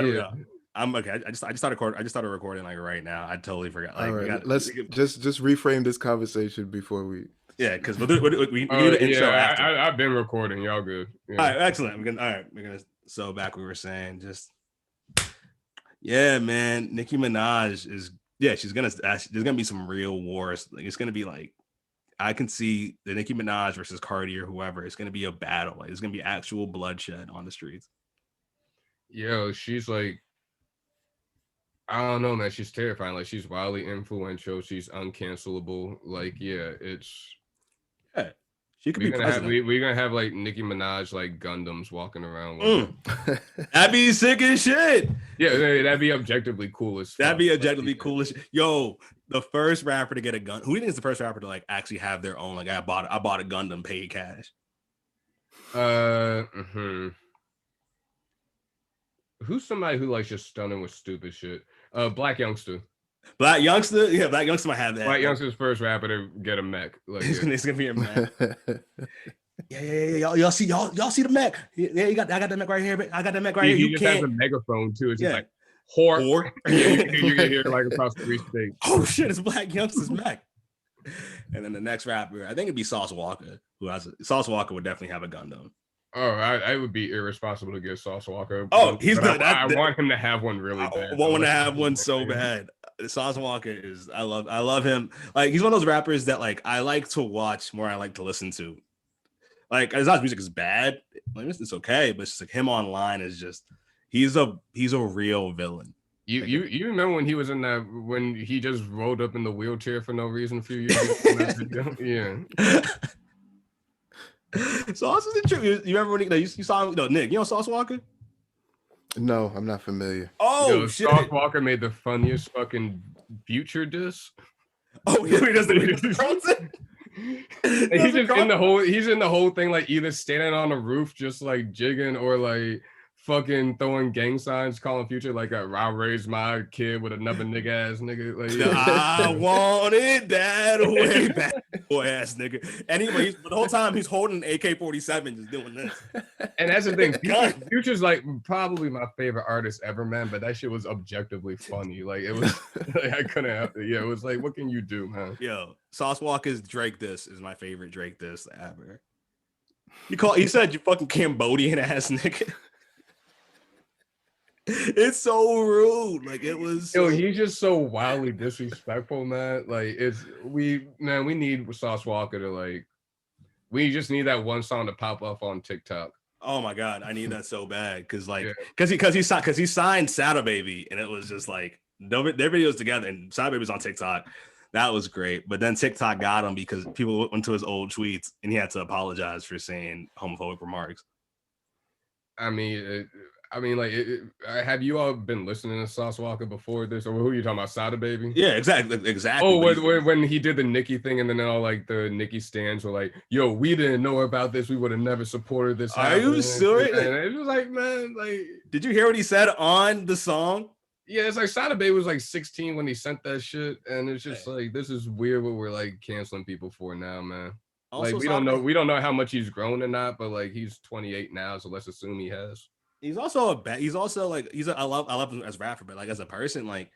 We gotta Yeah. go. I'm okay. I just started recording like right now. I totally forgot. Like All we right, got let's just reframe this conversation before we. yeah, because we can do the intro Yeah, after. I've been recording. Y'all good. Yeah. All right, excellent. We're gonna so back we were saying just yeah, man. Nicki Minaj is there's gonna be some real wars. Like it's gonna be like I can see the Nicki Minaj versus Cardi or whoever. It's gonna be a battle. Like it's gonna be actual bloodshed on the streets. Yo, she's like, I don't know, man. She's terrifying. Like, she's wildly influential. She's uncancelable. Like, yeah, it's Yeah, she could be president. we're gonna have like Nicki Minaj like Gundams walking around. That'd be sick as shit. Yeah, that'd be objectively cool as fuck. That'd be objectively cool as shit. Yo, the first rapper to get a gun. Who do you think is the first rapper to like actually have their own? Like I bought a Gundam, paid cash. Who's somebody who like just stunning with stupid shit? Black Youngster. Black Youngster, yeah, Black Youngster might have that. Black Youngster's first rapper to get a mech. Like, it's gonna be a mech. Yeah. Y'all see the mech? Yeah, I got that mech right here. I got that mech right here. You just has a megaphone too. It's just like whore. You can hear like across the street. Oh shit! It's Black Youngster's mech. And then the next rapper, I think it'd be Sauce Walker. Sauce Walker would definitely have a Gundam. Oh, I would be irresponsible to get Sauce Walker. Oh, he's good. I want him to have one really bad. I want him to have one so bad. Sauce Walker is I love him. Like he's one of those rappers that like I like to watch more. I like to listen to. Like his music is bad. Like it's okay, but it's just like him online is just he's a real villain. You remember when he was in that when he just rolled up in the wheelchair for no reason a few years ago? Yeah. Sauce is the truth. You remember when you saw him? No, Nick, you know Sauce Walker? No, I'm not familiar. Oh, shit. Sauce Walker made the funniest fucking Future diss. Oh, yeah, he does the he's in the whole thing, like either standing on a roof just like jigging or like fucking throwing gang signs, calling Future like I raised my kid with another nigga ass nigga. Like I want it that way, bad boy ass nigga. Anyway, but the whole time he's holding an AK-47, just doing this. And that's the thing. Future's like probably my favorite artist ever, man. But that shit was objectively funny. Like it was, like, I couldn't have it. Yeah, it was like, what can you do, man? Yo, Sauce Walker's Drake This is my favorite Drake This ever. He said you fucking Cambodian ass nigga. It's so rude. Like it was. Yo, he's just so wildly disrespectful, man. Like we need Sauce Walker to like. We just need that one song to pop up on TikTok. Oh my god, I need that so bad because he signed Sada Baby and it was just like their videos together and Sada Baby's on TikTok. That was great, but then TikTok got him because people went to his old tweets and he had to apologize for saying homophobic remarks. Have you all been listening to Sauce Walker before this, or who are you talking about, Sada Baby? Yeah, exactly. Oh, when he did the Nicki thing, and then all like the Nicki stands were like, "Yo, we didn't know about this. We would have never supported this." Are you serious? And it was like, man, like, did you hear what he said on the song? Yeah, it's like Sada Baby was like 16 when he sent that shit, and it's just like this is weird what we're like canceling people for now, man. Also, like we don't know how much he's grown or not, but like he's 28 now, so let's assume he has. I love him as a rapper, but like as a person, like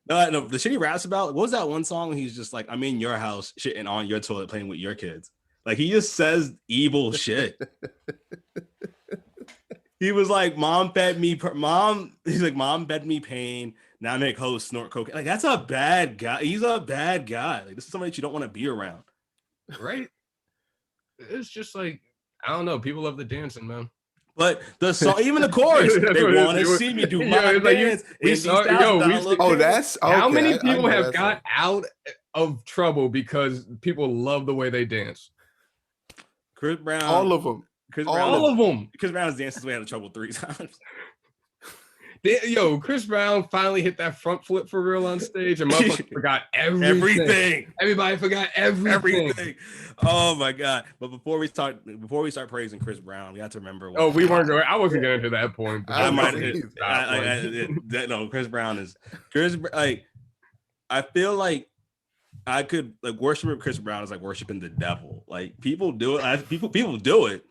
no, the shit he raps about. What was that one song? He's just like, I'm in your house, shitting on your toilet, playing with your kids. Like he just says evil shit. He was like, mom fed me pain. Now I make hoes snort cocaine. Like that's a bad guy. He's a bad guy. Like this is somebody that you don't want to be around. Right? It's just like I don't know. People love the dancing, man. But the song, even the chorus, they want to see me do my dance. How many people have got out of trouble because people love the way they dance? Chris Brown, all of them. Chris Brown's danced his way out of trouble 3 times. Chris Brown finally hit that front flip for real on stage, and motherfuckers forgot everything. Everybody forgot everything. Oh my god! But before we start praising Chris Brown, we have to remember. We weren't going. I wasn't getting to that point. No, Chris Brown is like. I feel like I could like worship Chris Brown is like worshiping the devil. Like people do it. People do it.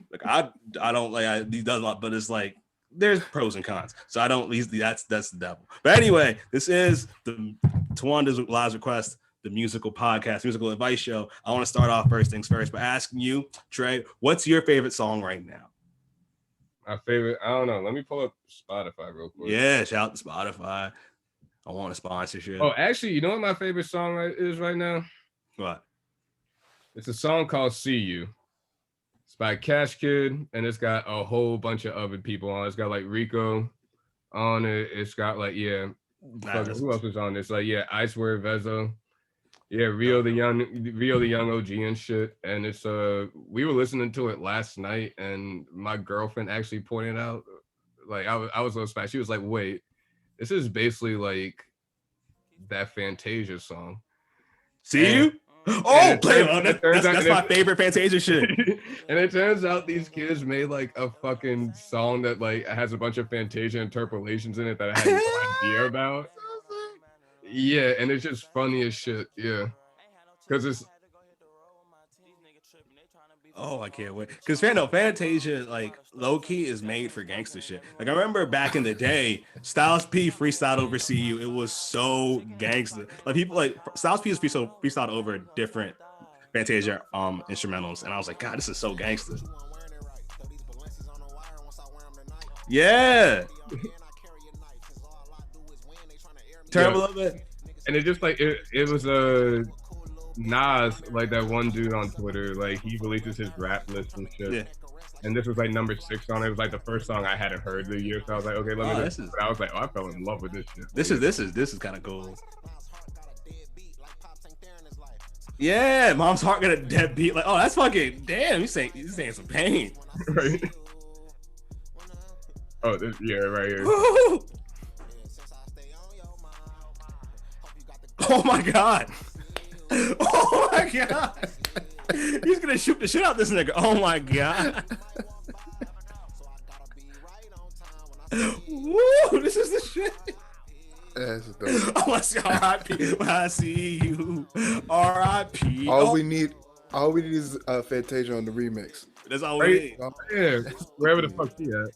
Like I don't like he does a lot, but it's like. there's pros and cons. So I don't. That's the devil. But anyway, this is the Tawanda's Lives Request, the musical podcast, musical advice show. I want to start off first things first by asking you, Trey, what's your favorite song right now? My favorite, I don't know. Let me pull up Spotify real quick. Yeah, shout out to Spotify. I want a sponsorship. Oh, actually, you know what my favorite song is right now? What? It's a song called "See You." It's by Cash Kid, and it's got a whole bunch of other people on it. It's got like Rico on it. It's got like who else is on this? Like I Swear Vezo. Yeah, Rio the Young OG and shit. And it's we were listening to it last night, and my girlfriend actually pointed out, like I was a little surprised. She was like, "Wait, this is basically like that Fantasia song." See you? Oh, that's my favorite Fantasia shit. And it turns out these kids made like a fucking song that like has a bunch of Fantasia interpolations in it that I had no idea about. Yeah, and it's just funny as shit. Yeah, because it's. Oh, I can't wait. Because Fantasia, like, low-key is made for gangster shit. Like, I remember back in the day, Styles P freestyled over See You. It was so gangster. Like, people, like, Styles P is freestyled over different Fantasia instrumentals. And I was like, God, this is so gangster. Yeah. Turn up a little bit. And it just, like, it was a... Nas, like that one dude on Twitter, like he releases his rap list and shit. Yeah. And this was like number 6 on it. It was like the first song I hadn't heard the year. So I was like, okay, let me listen. I was like, oh, I fell in love with this shit. This is kind of cool. Yeah, Mom's Heart got a dead beat. Like, oh, that's fucking damn. He's saying some pain. Right. Oh, right here. Oh my God. Oh my God. He's gonna shoot the shit out this nigga. Oh my God. Woo, this is the shit. That's dope. I want to see R.I.P. when I see you. R.I.P. All we need is Fantasia on the remix. That's all we need. Yeah, wherever the fuck he at.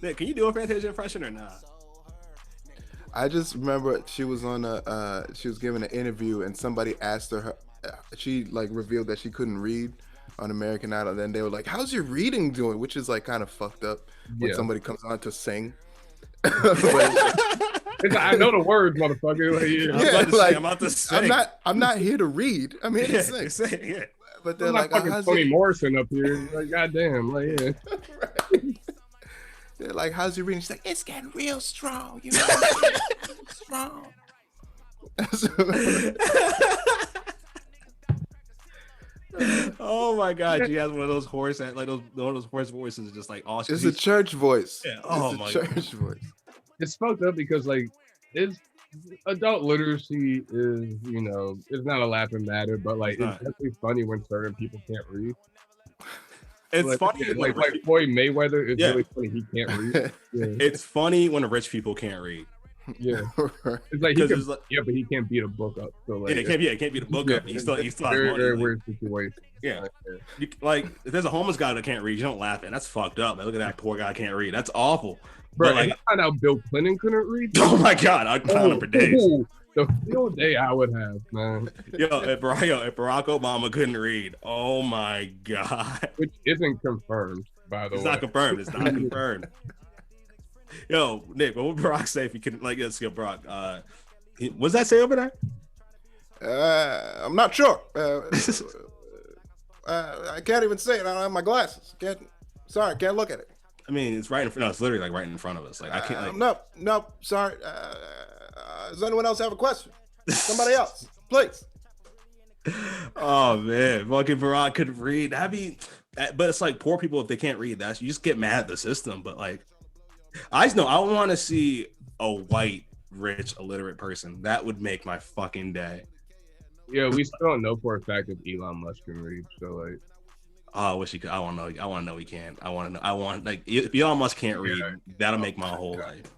Nick, can you do a Fantasia impression or not? I just remember she was on she was giving an interview and somebody asked her, she like revealed that she couldn't read on American Idol. And then they were like, "How's your reading doing?" Which is like kind of fucked up when somebody comes on to sing. It's like, I know the words, motherfucker. I'm about to sing. I'm not here to read. I'm here to sing. Yeah. But they're I'm like, fucking Toni Morrison up here. Like, goddamn, like yeah. Right. They're like, "How's your reading?" She's like, "It's getting real strong, you know." Strong. Oh my God, she has one of those hoarse voices, just like all. It's a church voice. Yeah. Oh it's my church voice. It's fucked up because like it's adult literacy is, you know, it's not a laughing matter, but like it's definitely funny when certain people can't read. It's like, funny, like Floyd Mayweather. It's really funny. He can't read. Yeah. It's funny when rich people can't read. Yeah, it's like he can, but he can't beat a book up. So like, he can't beat a book up. He's still very weird situation. Yeah, like if there's a homeless guy that can't read, you don't laugh at. That's fucked up. Like, look at that poor guy can't read. That's awful. Bro, but like, I found out Bill Clinton couldn't read. Oh my God, I'd clown him for days. The field day I would have, man. If Barack Obama couldn't read, oh my God. Which isn't confirmed, by the way. It's not confirmed. It's not confirmed. Yo, Nick, what would Barack say if he couldn't, like, let's get Barack. What's that say over there? I'm not sure. I can't even see it. I don't have my glasses. Can't look at it. I mean, it's right in front. No, it's literally like right in front of us. Like I can't. Like, no. Sorry. Does anyone else have a question? Somebody else, please. Oh man, fucking Barack couldn't read. But it's like poor people, if they can't read, you just get mad at the system. But like, I just know I want to see a white, rich, illiterate person. That would make my fucking day. Yeah, we still don't know for a fact if Elon Musk can read. So like. Oh, I wish he could. I want to know he can. Like if Elon Musk can't read, that'll make my whole life.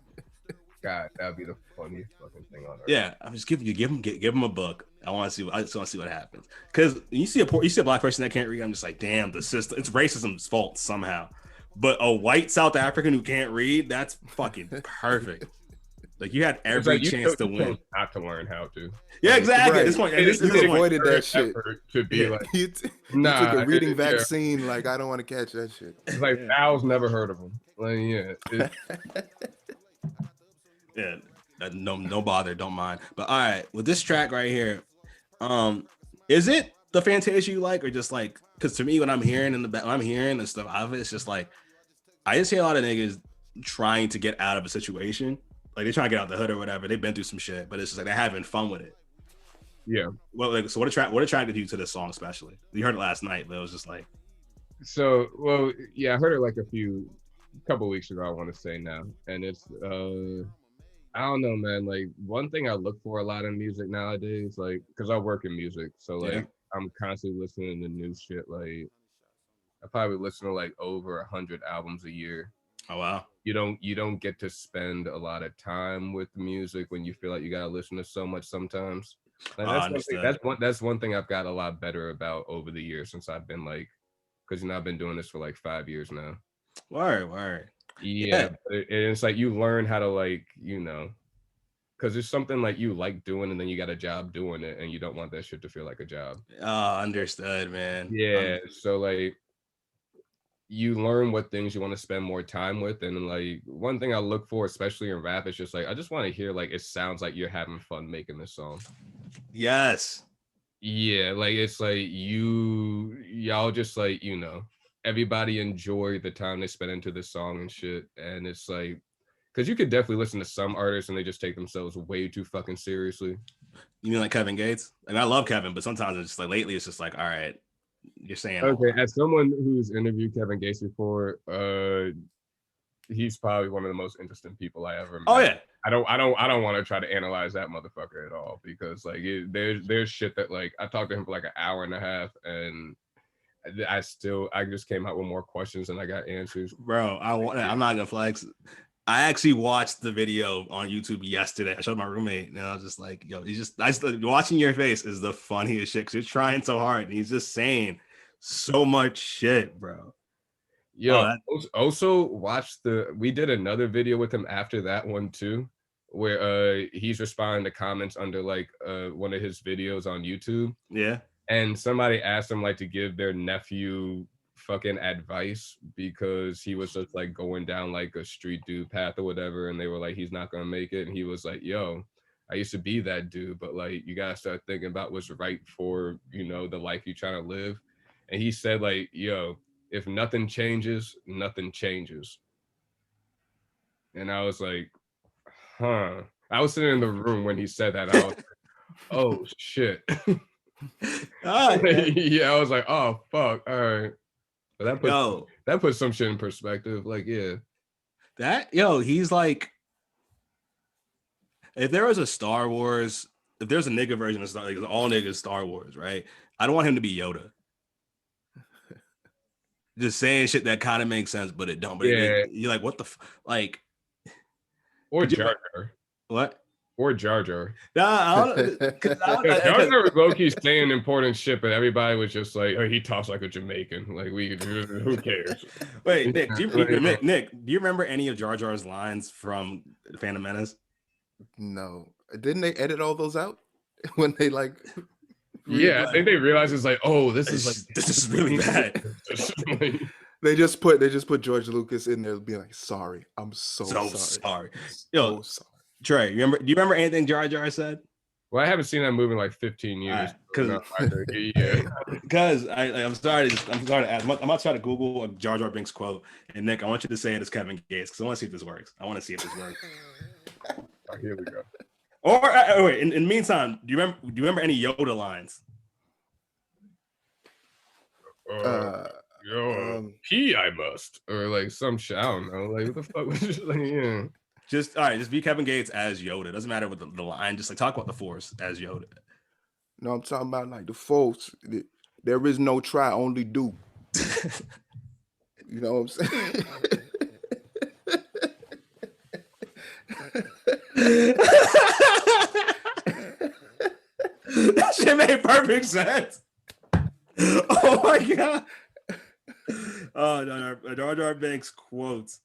God, that'd be the funniest fucking thing on earth. Yeah, I'm just give him a book. I just want to see what happens. Because you see a black person that can't read, I'm just like, damn, the system. It's racism's fault somehow. but a white South African who can't read, that's fucking perfect. Like you had every chance to win. Not to learn how to. Yeah, exactly. Right. At this point, you avoided that shit. To be like, you took a reading vaccine. Like I don't want to catch that shit. It's like Al's never heard of him. Like no bother, don't mind. But all right, with this track right here, is it the Fantasia you like, or just like? Because to me, when I'm hearing the stuff out of it, it's just like I just hear a lot of niggas trying to get out of a situation. Like they're trying to get out the hood or whatever. They've been through some shit, but it's just like they're having fun with it. Yeah. Well, like, so what attracted you to this song, especially? You heard it last night, but it was just like. So, well, yeah, I heard it like a couple weeks ago, I want to say now. And it's, I don't know, man. Like one thing I look for a lot in music nowadays, like, cause I work in music. So like, I'm constantly listening to new shit. Like I probably listen to like over 100 albums a year. Oh, wow. You don't get to spend a lot of time with music when you feel like you gotta listen to so much sometimes. That's one thing I've got a lot better about over the years since I've been like, because I've been doing this for like 5 years now. Word. Yeah. It's like you learn how to like, because it's something like you like doing and then you got a job doing it and you don't want that shit to feel like a job. Oh, understood, man. Yeah. So like you learn what things you want to spend more time with. And like one thing I look for, especially in rap, is just like I just want to hear like it sounds like you're having fun making this song. Yes. Yeah, like it's like y'all just like, everybody enjoy the time they spend into this song and shit. And it's like, because you could definitely listen to some artists and they just take themselves way too fucking seriously. You mean like Kevin Gates? And I love Kevin, but sometimes it's just like lately it's just like, all right, you're saying. Okay, as someone who's interviewed Kevin Gates before, he's probably one of the most interesting people I ever met. Oh yeah. I don't want to try to analyze that motherfucker at all because like there's shit that like I talked to him for like an hour and a half and I just came out with more questions than I got answers. Bro, I'm not gonna flex. I actually watched the video on YouTube yesterday. I showed my roommate and I was just like, yo, watching your face is the funniest shit because you're trying so hard and he's just saying so much shit, bro. Yo, also we did another video with him after that one too, where he's responding to comments under like one of his videos on YouTube. Yeah. And somebody asked him like to give their nephew fucking advice because he was just like going down like a street dude path or whatever, and they were like, he's not gonna make it. And he was like, yo, I used to be that dude, but like you gotta start thinking about what's right for the life you're trying to live. And he said like, yo, if nothing changes, nothing changes. And I was like, huh. I was sitting in the room when he said that. I was like, oh shit. Yeah, I was like, oh fuck. All right. But that puts some shit in perspective. Like, yeah. He's like, if there was a Star Wars, if there's a nigga version of Star, like all niggas Star Wars, right? I don't want him to be Yoda. Just saying shit that kind of makes sense, but it don't. But yeah. You're like, what the like? Or Jar Jar. What? Or Jar Jar. Nah, Jar Jar was low-key saying important shit, but everybody was just like, oh, he talks like a Jamaican. Like, who cares? Wait, Nick, do you remember any of Jar Jar's lines from Phantom Menace? No. Didn't they edit all those out when they like? Yeah, I think they realized it's like, oh, this is really bad. They just put George Lucas in there being like, sorry, I'm so sorry. Yo, so sorry. Trey, do you remember anything Jar Jar said? Well, I haven't seen that movie in like 15 years. Because I'm sorry to ask. I'm about to try to Google a Jar Jar Binks quote, and Nick, I want you to say it as Kevin Gates because I want to see if this works. Here we go. Or wait, in the meantime, do you remember any Yoda lines? Pee I must, or like some shit. I don't know. Like what the fuck was just like, yeah. Just all right. Just be Kevin Gates as Yoda. Doesn't matter what the line. Just like talk about the Force as Yoda. No, I'm talking about like the Force. There is no try, only do. You know what I'm saying? That shit made perfect sense. Oh my god. Oh no, Jar Binks quotes.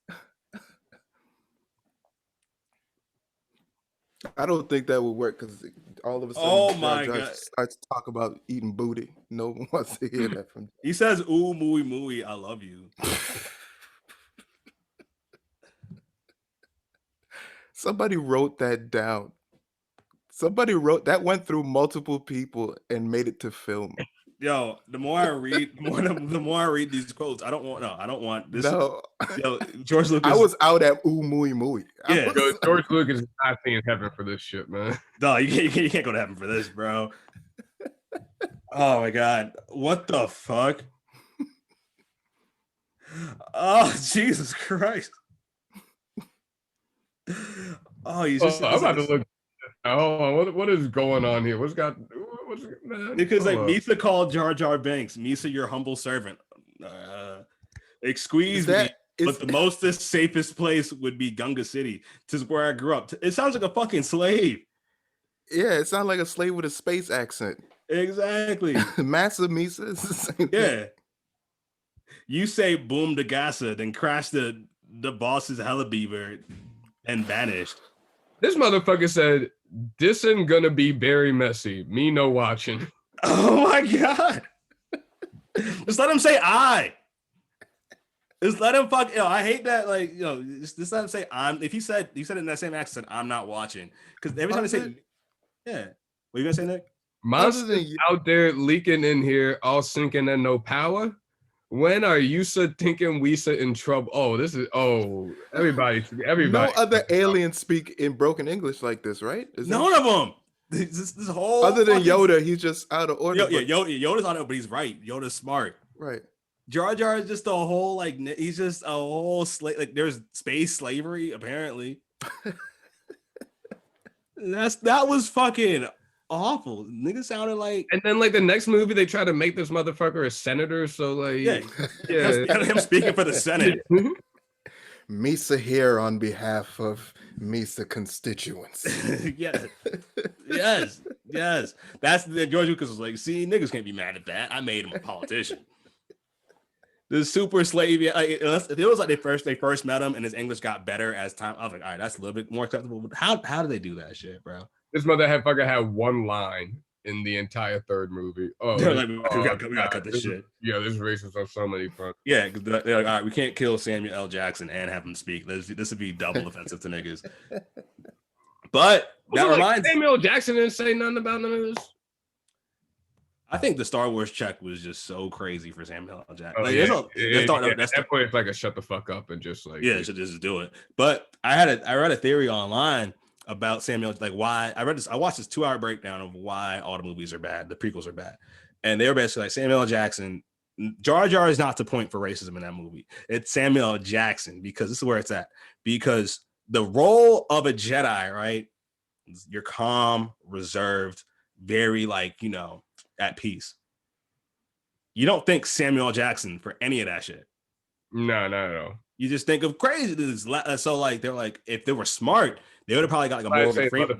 I don't think that would work because all of a sudden Oh Jar my Jar god. starts to talk about eating booty. No one wants to hear that from He says, "Ooh, mooey, mooey, I love you." Somebody wrote that down. Somebody wrote that, went through multiple people and made it to film. Yo, the more I read, the more I read these quotes, I don't want this. No, Yo, George Lucas. I was out at ooh mooey mooey. Yeah, Yo, George Lucas is not seeing heaven for this shit, man. No, you can't go to heaven for this, bro. Oh my god, what the fuck? Oh Jesus Christ! Oh, he's just. I'm about to look. Hold on, what is going on here? What's man? Because like Misa called Jar Binks, Misa, your humble servant. Squeeze me, but the mostest safest place would be Gunga City. Tis where I grew up. It sounds like a fucking slave. Yeah, it sounds like a slave with a space accent. Exactly. Massa Misa is the same thing. You say boom to Gassa, then crash the boss's helibeaver and vanished. This motherfucker said, "This ain't gonna be very messy. Me no watching." Oh my god! Just let him say I. Just let him fuck. Yo, I hate that. Like, just let him say I'm. If he said it in that same accent, I'm not watching. Because every time they say, yeah. What you gonna say, Nick? Monsters out there leaking in here, all sinking and no power. When are Yusa thinking Wisa in trouble? Oh, everybody. No other aliens speak in broken English like this, right? None of them. This whole other than Yoda, he's just out of order. Yoda's on it, but he's right. Yoda's smart. Right. Jar Jar is just a whole he's just a whole slave. Like there's space slavery apparently. that was fucking awful. Nigga sounded like. And then the next movie they try to make this motherfucker a senator. So yeah. Him speaking for the Senate. Misa here on behalf of Misa constituents. yes. That's the George Lucas was like. See, niggas can't be mad at that. I made him a politician. The super slave, it was like they first met him and his English got better as time. I was like, all right, that's a little bit more acceptable. But how do they do that shit, bro? This motherfucker had one line in the entire third movie. Oh, they're like, we gotta cut this shit. Yeah, this is racist on so many fronts. Yeah, because they're like, all right, we can't kill Samuel L. Jackson and have him speak. This would be double offensive to niggas. But that reminds Samuel L. Jackson didn't say nothing about none of this. I think the Star Wars check was just so crazy for Samuel L. Jackson. At that point, it's like a shut the fuck up and just like should just do it. But I read a theory online about Samuel, like why I watched this 2-hour breakdown of why all the movies are bad, the prequels are bad, and they were basically like Samuel L. Jackson, Jar Jar is not the point for racism in that movie. It's Samuel L. Jackson because this is where it's at. Because the role of a Jedi, right? You're calm, reserved, very at peace. You don't think Samuel L. Jackson for any of that shit. No, not at all. You just think of crazy. So they're like, if they were smart, they would have probably got like a Morgan Freeman.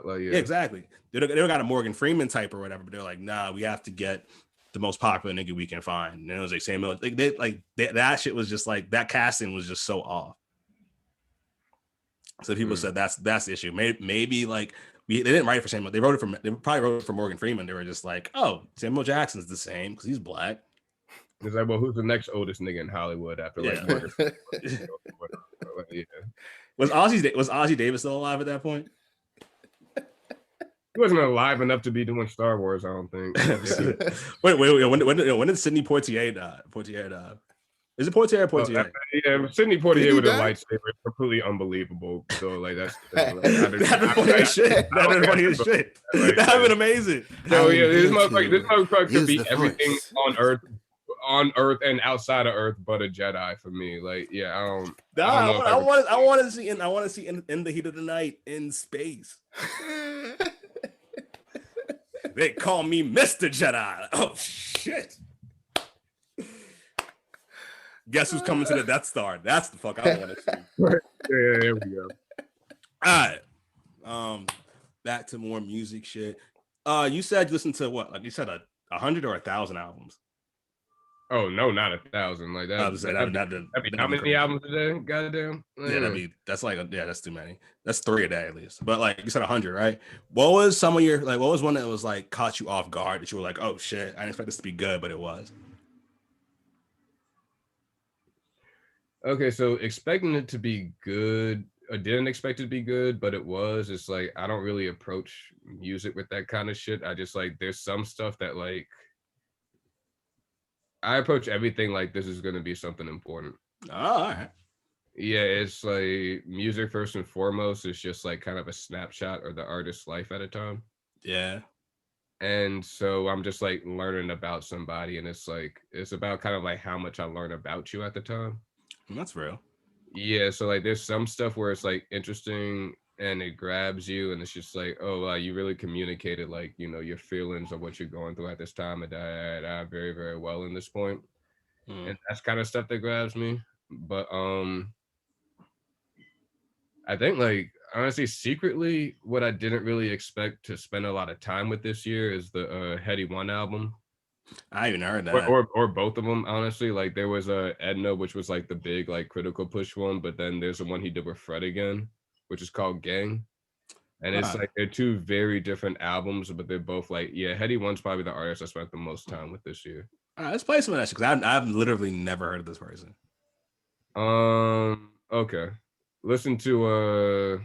Yeah, exactly. They would have got a Morgan Freeman type or whatever. But they're like, nah, we have to get the most popular nigga we can find. And it was like Samuel. That shit was just like that casting was just so off. So people said that's the issue. Maybe they didn't write it for Samuel. They probably wrote it for Morgan Freeman. They were just like, oh, Samuel Jackson's the same because he's black. It's like, well, who's the next oldest nigga in Hollywood after Morgan Freeman? Was Ozzy Davis still alive at that point? He wasn't alive enough to be doing Star Wars, I don't think. Wait. When did Sidney Poitier die? Is it Poitier or Poitier? Sidney Poitier with a lightsaber is completely unbelievable. So that's that'd be funny as shit. That'd be funny as shit. That'd been amazing. So this motherfucker could be everything on Earth and outside of Earth, but a Jedi for me. I want to see in the heat of the night in space. They call me Mr. Jedi. Oh shit. Guess who's coming to the Death Star? That's the fuck I want to see. Yeah, there we go. All right. Back to more music shit. You said you listened to what? Like you said, 100 or 1,000 albums? Oh no, not 1,000. Like I was saying that'd be how many albums a day? Goddamn. Yeah, that's too many. That's 3 a day at least. But like you said, 100, right? What was some of your like? What was one that was like caught you off guard that you were like, oh shit, I didn't expect this to be good, but it was. Okay, so expecting it to be good, I didn't expect it to be good, but it was. It's like I don't really approach music with that kind of shit. I just like there's some stuff that like I approach everything like this is gonna be something important. Oh, all right. Yeah, it's like music first and foremost is just like kind of a snapshot of the artist's life at a time. Yeah. And so I'm just like learning about somebody, and it's like it's about kind of like how much I learn about you at the time. That's real. Yeah, so like there's some stuff where it's like interesting and it grabs you, and it's just like, oh, you really communicated like your feelings of what you're going through at this time, and very very well in this point. And that's kind of stuff that grabs me. But I think like honestly, secretly, what I didn't really expect to spend a lot of time with this year is the Heady One album. I even heard that. Or both of them, honestly. Like there was a Edna, which was like the big like critical push one, but then there's the one he did with Fred again, which is called Gang. And it's like they're two very different albums, but they're both like, yeah, Heady One's probably the artist I spent the most time with this year. All right, let's play some of that shit because I've literally never heard of this person. Okay. Listen to a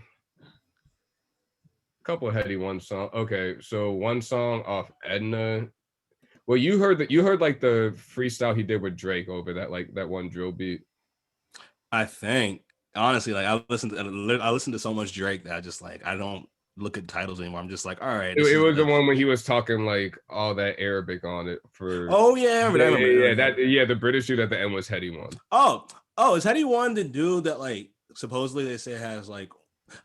couple of Heady One song. Okay, so one song off Edna. Well, you heard like the freestyle he did with Drake over that one drill beat. I think honestly, like I listened to so much Drake that I just like I don't look at titles anymore. I'm just like, all right. It was the one when he was talking like all that Arabic on it for. Oh yeah, the British dude at the end was Heady One. Oh, is Heady One the dude that like supposedly they say has like?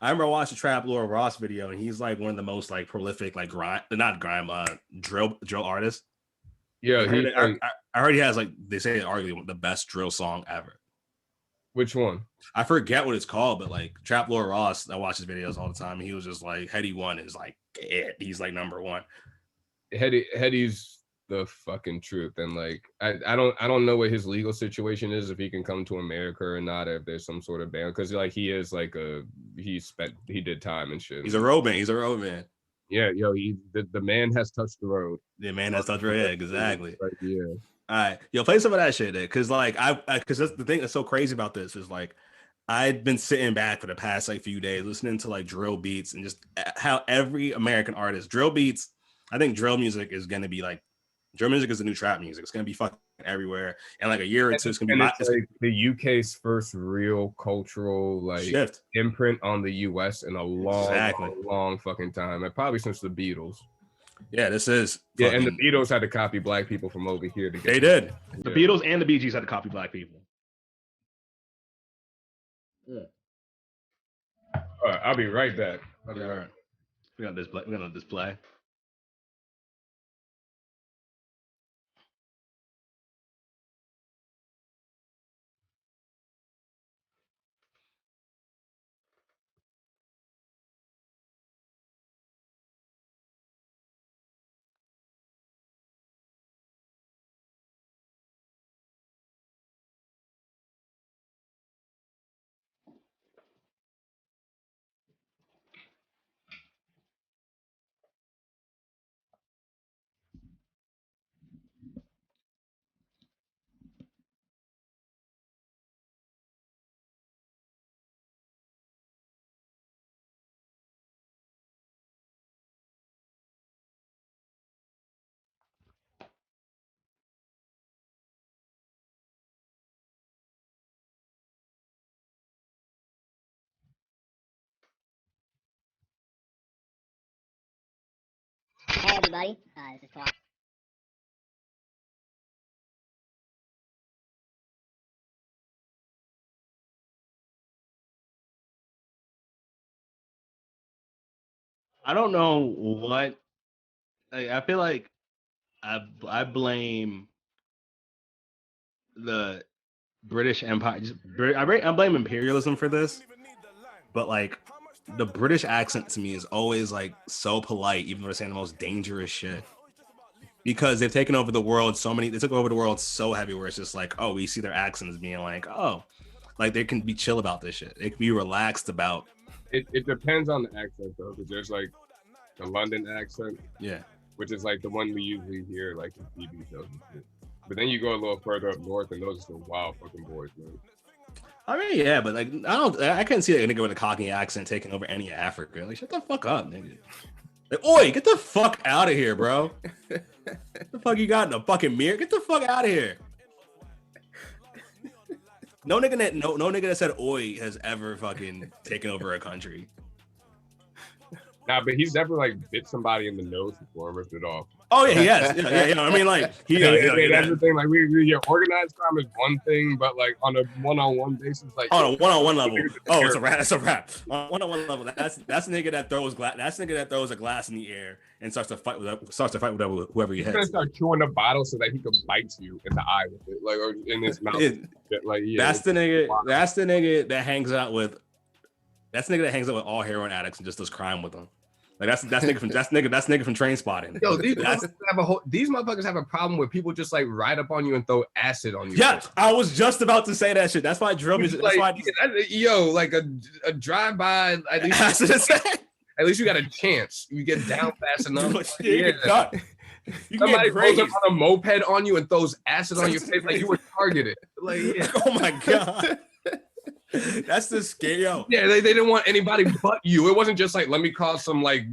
I remember I watched a Trap Lord Ross video and he's like one of the most like prolific like drill artists. Yeah, I heard he has like they say arguably the best drill song ever. Which one? I forget what it's called, but like Trap Lord Ross, I watch his videos all the time. And he was just like Heady One is like it. He's like number one. Heady's the fucking truth, and like I don't know what his legal situation is, if he can come to America or not, or if there's some sort of ban, because like he is like he did time and shit. He's a road man. Yeah, the man has touched the road. The man has touched the road. Yeah, exactly. Like, yeah. All right, play some of that shit then, because like because that's the thing that's so crazy about this is like I've been sitting back for the past like few days listening to like drill beats and just how every American artist drill beats. I think drill music is gonna be like drill music is the new trap music. It's gonna be fucking everywhere, and like a year or two, it's gonna be it's like the UK's first real cultural like shift imprint on the US in a long fucking time, and probably since the Beatles. Yeah, this is and the Beatles had to copy black people from over here to get they did. The Beatles and the Bee Gees had to copy black people. Yeah. All right, I'll be right back. All right. We're gonna display. Hey everybody, this is Tawanda. I don't know what. Like, I feel like I blame the British Empire. I blame imperialism for this, but like the British accent to me is always like so polite, even though they're saying the most dangerous shit. because they've taken over the world they took over the world so heavy where it's just like, oh, we see their accents being like, oh, like they can be chill about this shit. They can be relaxed about. It depends on the accent though, because there's like the London accent, yeah, which is like the one we usually hear like in TV shows and shit. But then you go a little further up north, and those are some wild fucking boys, man. I mean, yeah, but like I couldn't see a nigga with a Cockney accent taking over any Africa. Like, shut the fuck up, nigga. Like, oi, get the fuck out of here, bro. What the fuck you got in a fucking mirror? Get the fuck out of here. No nigga that said oi has ever fucking taken over a country. Nah, but he's never like bit somebody in the nose before and ripped it off. Oh yeah, yeah. I mean, like that's the thing. Like we organized crime is one thing, but like on a one-on-one basis, like on a one-on-one level, oh, it's a rap. It's a rap. On a one-on-one level, that's a nigga that throws glass. That's a nigga that throws a glass in the air and starts to fight with whoever he hits. He's gonna start chewing the bottle so that he can bite you in the eye with it, like or in his mouth. Like yeah, that's the nigga. That's the nigga that hangs out with. That's the nigga that hangs out with all heroin addicts and just does crime with them. Like that's nigga from Train Spotting. Yo, these motherfuckers have a problem where people just like ride up on you and throw acid on you. Yeah, I was just about to say that shit. That's why drill music. Like, like a drive by. At least you got a chance. You get down fast enough. Yeah. Somebody rolls up on a moped on you and throws acid on your face like you were targeted. Like, yeah. Oh my god. That's the scary. Yeah, they didn't want anybody but you. It wasn't just like, let me cause some like,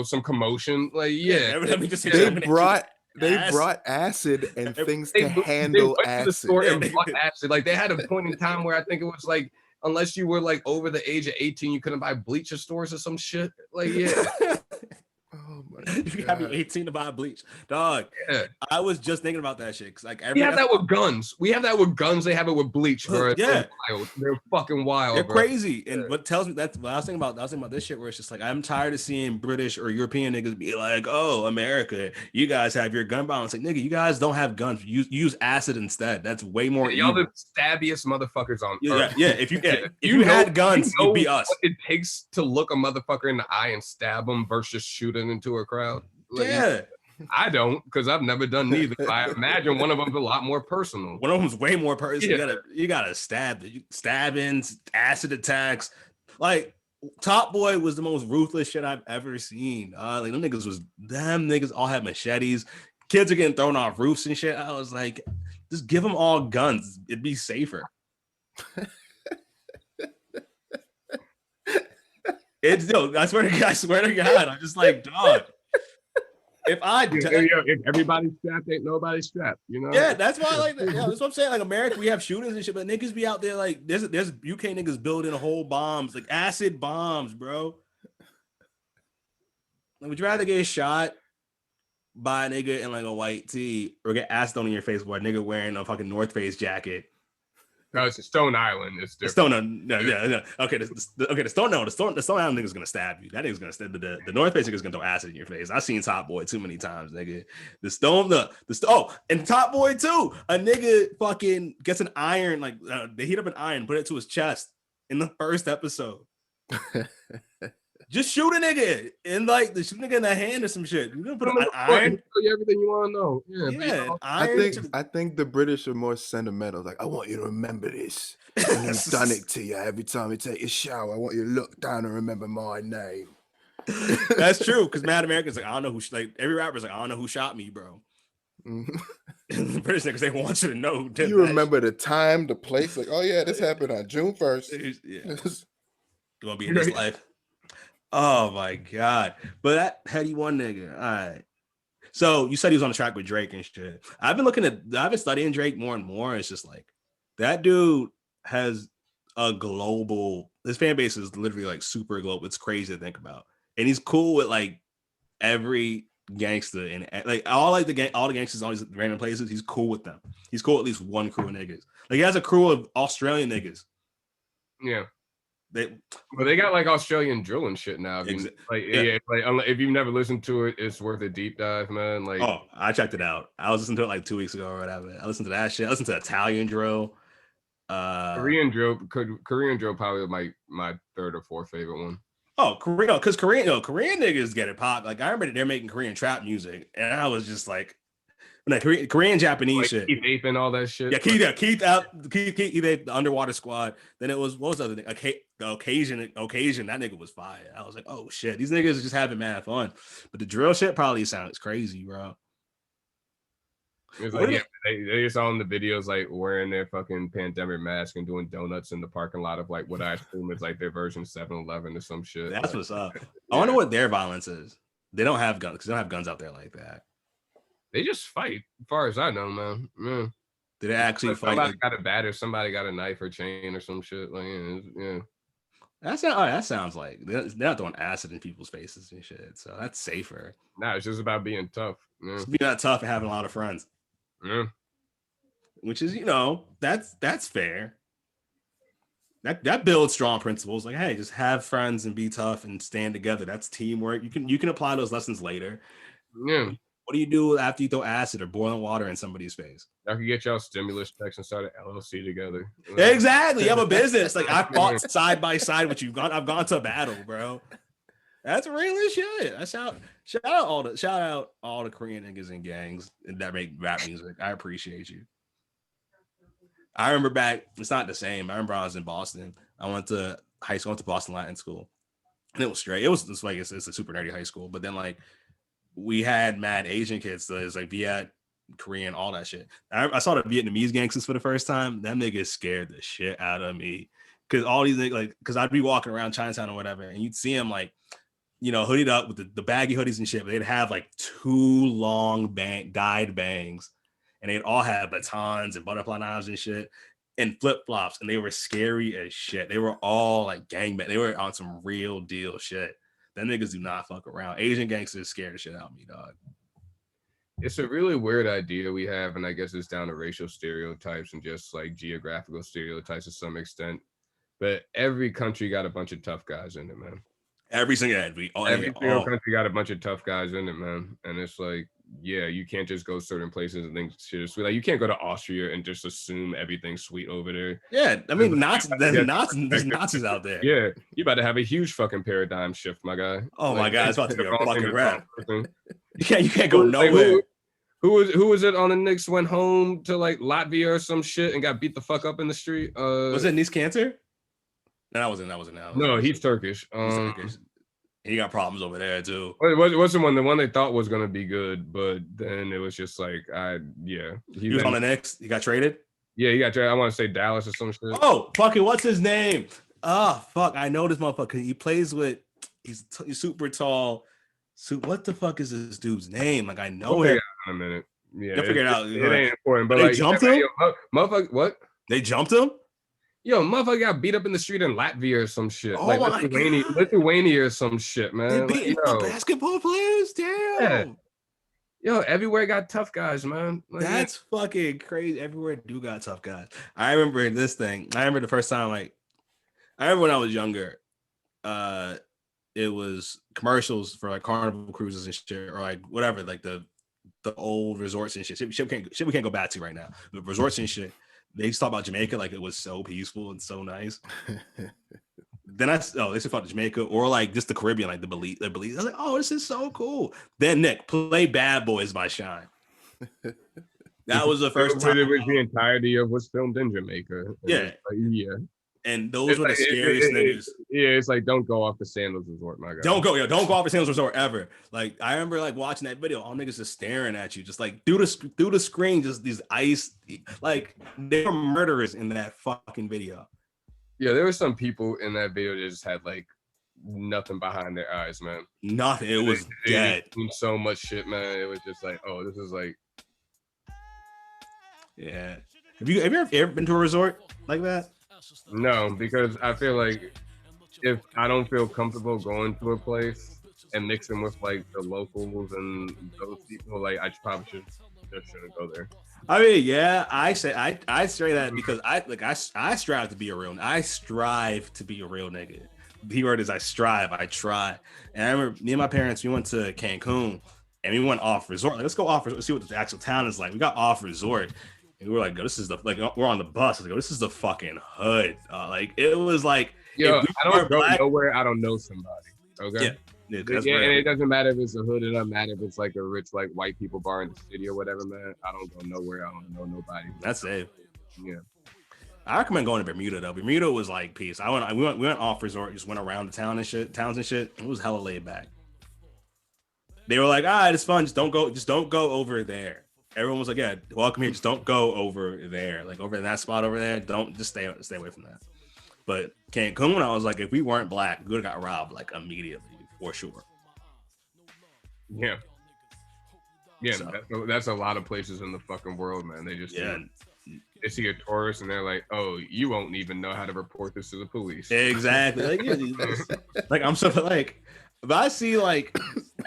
some commotion. Like, yeah. They brought acid and things to handle acid. To the store and bought acid. Like they had a point in time where I think it was like, unless you were like over the age of 18, you couldn't buy bleach at stores or some shit. Like, yeah. Oh my god. You gotta be 18 to buy bleach. Dog. Yeah. I was just thinking about that shit. Cause like we have that with guns. They have it with bleach, bro. Yeah. They're fucking wild. They're crazy. And what tells me that's what I was thinking about this shit where it's just like I'm tired of seeing British or European niggas be like, oh, America, you guys have your gun balance. Like, nigga, you guys don't have guns. Use acid instead. That's way more y'all the stabbiest motherfuckers on earth. Yeah. If you had guns, you'd be us. What it takes to look a motherfucker in the eye and stab them versus shooting into a crowd. Like, yeah. I don't, because I've never done neither. I imagine one of them's a lot more personal. One of them's way more personal. Yeah. You gotta stabbings, acid attacks. Like Top Boy was the most ruthless shit I've ever seen. Like them niggas all had machetes. Kids are getting thrown off roofs and shit. I was like, just give them all guns. It'd be safer. I swear to God, I'm just like, dog. If everybody's strapped, ain't nobody strapped, Yeah, that's why I like that. Yeah, that's what I'm saying. Like America, we have shootings and shit, but niggas be out there like there's UK niggas building whole bombs, like acid bombs, bro. Like, would you rather get shot by a nigga in like a white tee or get acid on in your face by a nigga wearing a fucking North Face jacket? No, it's Stone Island. It's different. No. Okay, the Stone Island nigga's gonna stab you. That nigga's gonna stab the North Face nigga's gonna throw acid in your face. I've seen Top Boy too many times, nigga. And Top Boy too. A nigga fucking gets an iron, like they heat up an iron, put it to his chest in the first episode. Just shoot a nigga and like the shoot nigga in the hand or some shit. You gonna put an iron? Tell you everything you want to know. Yeah. I think the British are more sentimental. Like, I want you to remember this. And I've done it to you every time you take a shower. I want you to look down and remember my name. That's true. Because Mad Americans like, I don't know who. Like every rapper's like, I don't know who shot me, bro. The British niggas, they want you to know. You remember the time, the place. Like, oh yeah, this happened on June 1st. Yeah. You're gonna be in this life. Oh my god! But that Heady One nigga. All right. So you said he was on the track with Drake and shit. I've been studying Drake more and more. It's just like that dude has a global. His fan base is literally like super global. It's crazy to think about. And he's cool with like every gangster and like all the gangsters on these random places. He's cool with them. He's cool with at least one crew of niggas. Like he has a crew of Australian niggas. Yeah. They got like Australian drill and shit now. If you've never listened to it, it's worth a deep dive, man. Like, oh, I checked it out. I was listening to it like 2 weeks ago or whatever. I listened to that shit. I listened to Italian drill. Korean drill probably my third or fourth favorite one. Oh, Korean niggas get it pop. Like I remember they're making Korean trap music, and I was just like, No, Korean Japanese like shit. Keith Ape and all that shit. Yeah, Keith Ape, the Underwater Squad. Then it was what was the other thing? The occasion. That nigga was fire. I was like, oh shit, these niggas are just having mad fun. But the drill shit probably sounds crazy, bro. It's like, yeah, they just all in the videos like wearing their fucking pandemic mask and doing donuts in the parking lot of like what I assume is like their version 7-Eleven or some shit. That's what's up. I wonder what their violence is. They don't have guns because they don't have guns out there like that. They just fight, as far as I know, man. Yeah. Did they actually fight? Somebody got a bat or somebody got a knife or chain or some shit. Like, yeah. That sounds like they're not throwing acid in people's faces and shit. So that's safer. Nah, it's just about being tough. Yeah. It's being not tough and having a lot of friends. Yeah. Which is, that's fair. That builds strong principles. Like, hey, just have friends and be tough and stand together. That's teamwork. You can apply those lessons later. Yeah. What do you do after you throw acid or boiling water in somebody's face? I could get y'all stimulus checks and start an LLC together. Exactly. You have a business. Like I fought side by side with you. I've gone to battle, bro. That's real as shit. Shout out all the Korean niggas and gangs that make rap music. I appreciate you. I remember back, it's not the same. I remember I was in Boston. I went to high school, went to Boston Latin School. And it was straight. It was just like it's a super nerdy high school. But then like we had mad Asian kids. So it's like Viet, Korean, all that shit. I saw the Vietnamese gangsters for the first time. Them niggas scared the shit out of me. Cause all these niggas, like, cause I'd be walking around Chinatown or whatever, and you'd see them like, hoodied up with the baggy hoodies and shit, but they'd have like 2 long dyed bangs, and they'd all have batons and butterfly knives and shit and flip-flops, and they were scary as shit. They were all like gangbang. They were on some real deal shit. Them niggas do not fuck around. Asian gangsters scare the shit out of me, dog. It's a really weird idea we have, and I guess it's down to racial stereotypes and just like geographical stereotypes to some extent. But every country got a bunch of tough guys in it, man. Every single country got a bunch of tough guys in it, man. And it's like, yeah, you can't just go certain places and think shit is sweet. Like you can't go to Austria and just assume everything's sweet over there. Yeah, I mean, there's Nazis out there. Yeah, you about to have a huge fucking paradigm shift, my guy. Oh my god, it's about to be a fucking rap. You can't go nowhere. Like, who was it on the Knicks went home to like Latvia or some shit and got beat the fuck up in the street? Was it Nice Cancer? No, that wasn't. No, he's Turkish. He got problems over there too. What's the one? The one they thought was gonna be good, but then it was just like, He was on the Knicks. He got traded. Yeah, he got traded. I want to say Dallas or some shit. Oh, fucking what's his name? Oh, fuck, I know this motherfucker. He plays with. He's super tall. So what the fuck is this dude's name? Like I know him. In a minute. Yeah, you'll figure it out. It ain't important. But they jumped him. Motherfucker, what? They jumped him. Yo, motherfucker got beat up in the street in Latvia or some shit. Oh like my Lithuania or some shit, man. They beat basketball players? Damn. Yeah. Yo, everywhere got tough guys, man. Like, that's fucking crazy. Everywhere do got tough guys. I remember this thing. I remember the first time, I remember when I was younger, it was commercials for like Carnival cruises and shit, or like whatever, like the old resorts and shit. Shit we can't go back to right now. The resorts and shit. They used to talk about Jamaica like it was so peaceful and so nice. Then they should talk to Jamaica or like just the Caribbean, like the Belize. I was like, oh, this is so cool. Then Nick, play Bad Boys by Shine. That was the first time. It was the entirety of what's filmed in Jamaica. Yeah. Yeah. And those were the scariest niggas. Yeah, it's like don't go off the Sandals Resort, my guy. Don't go off the Sandals Resort ever. Like I remember like watching that video, all niggas just staring at you, just like through the screen, just these ice, like they were murderers in that fucking video. Yeah, there were some people in that video that just had like nothing behind their eyes, man. Nothing. It was dead. So much shit, man. It was just like, oh, this is like. Yeah. Have you ever been to a resort like that? No, because I feel like if I don't feel comfortable going to a place and mixing with like the locals and those people, like I probably shouldn't go there. I mean, yeah, I say that because I strive to be a real nigga. The key word is I strive, I try. And I remember me and my parents, we went to Cancun and we went off resort. Like, let's go off resort, see what the actual town is like. We got off resort. And we were like, this is we're on the bus. I was like, this is the fucking hood. Like, it was like, yo, I don't go nowhere. I don't know somebody. Okay. Yeah. Yeah, and it doesn't matter if it's a hood. It doesn't matter if it's like a rich like white people bar in the city or whatever, man. I don't go nowhere. I don't know nobody. That's safe. Yeah. I recommend going to Bermuda though. Bermuda was like peace. We went off resort, just went around the towns and shit. It was hella laid back. They were like, it's fun. Just don't go over there. Everyone was like, yeah, welcome here. Just don't go over there. Like over in that spot over there. Don't just stay away from that. But Cancun, I was like, if we weren't black, we would have got robbed like immediately for sure. Yeah. Yeah, so, that's a lot of places in the fucking world, man. They just they see a tourist and they're like, "Oh, you won't even know how to report this to the police." Exactly. Like I'm so like, if I see like,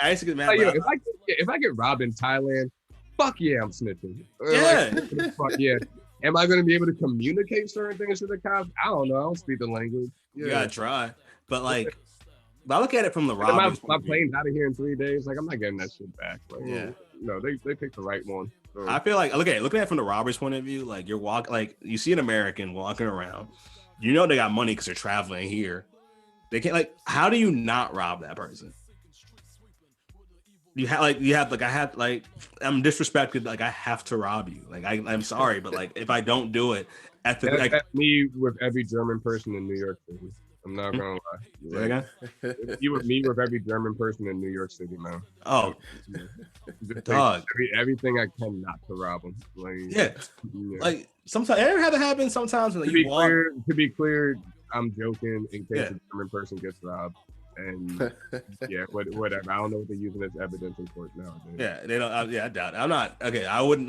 I used to get mad. Like, if I get robbed in Thailand, fuck yeah, I'm snitching. Yeah. Like, fuck yeah. Am I going to be able to communicate certain things to the cops? I don't know. I don't speak the language. Yeah. You gotta try, but like. But I look at it from the robbers. My plane's out of here in 3 days. Like I'm not getting that shit back. Like, no, they picked the right one. So. I feel like looking at it from the robbers' point of view, like you see an American walking around, you know they got money because they're traveling here. They can't how do you not rob that person? I'm disrespected. Like I have to rob you. Like I'm sorry, but like if I don't do it, that's me with every German person in New York City. I'm not gonna lie. You with me with every German person in New York City, man. Oh, dog. Everything I can not to rob them. Like sometimes it ever had to happen. Sometimes when to be clear, I'm joking in case a German person gets robbed. And whatever. I don't know what they're using as evidence in court nowadays. Yeah, they don't. I doubt it. I'm not okay. I would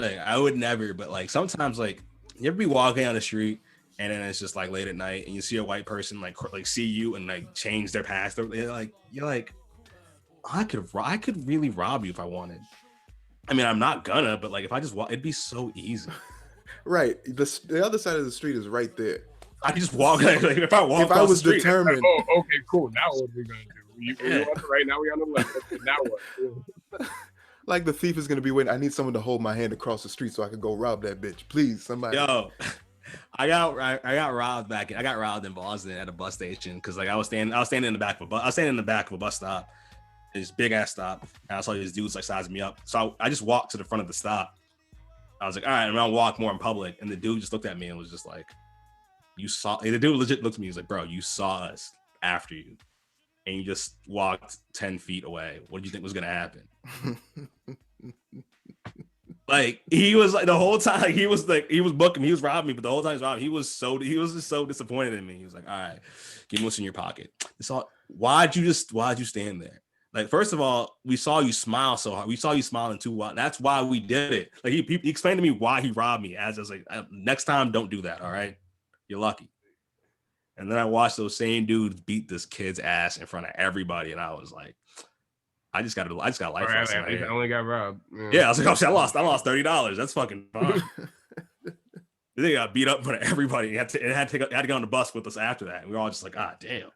never. But like sometimes, like you ever be walking down the street. And then it's just like late at night, and you see a white person like see you and like change their past. You're like, I could really rob you if I wanted. I mean, I'm not gonna, but like if I just walk, it'd be so easy. Right. The other side of the street is right there. I could just walk. Like if I walk, if I was determined. Like, oh, okay, cool. Now what are we gonna do? Right now we on the left. Now what? Like the thief is gonna be waiting. I need someone to hold my hand across the street so I can go rob that bitch. Please, somebody. Yo. I got robbed I got robbed in Boston at a bus station because like I was standing in the back of a bus stop, this big ass stop, and I saw these dudes like sizing me up. So I just walked to the front of the stop. I was like, all right, I'm gonna walk more in public, and the dude just looked at me and was just like, the dude legit looked at me. He was like, bro, you saw us after you, and you just walked 10 feet away. What did you think was gonna happen? Like he was like the whole time, like he was booking me, he was robbing me, but the whole time he was robbing, he was just so disappointed in me. He was like, all right, give me what's in your pocket. Why'd you stand there? Like, first of all, we saw you smile so hard. We saw you smiling too wild. That's why we did it. Like he explained to me why he robbed me. As I was like, next time, don't do that. All right, you're lucky. And then I watched those same dudes beat this kid's ass in front of everybody, and I was like, I just got life lesson. I only got robbed. Yeah, I was like, oh shit, I lost $30. That's fucking fine. They got beat up in front of everybody. Had to get on the bus with us after that. And we were all just like, damn.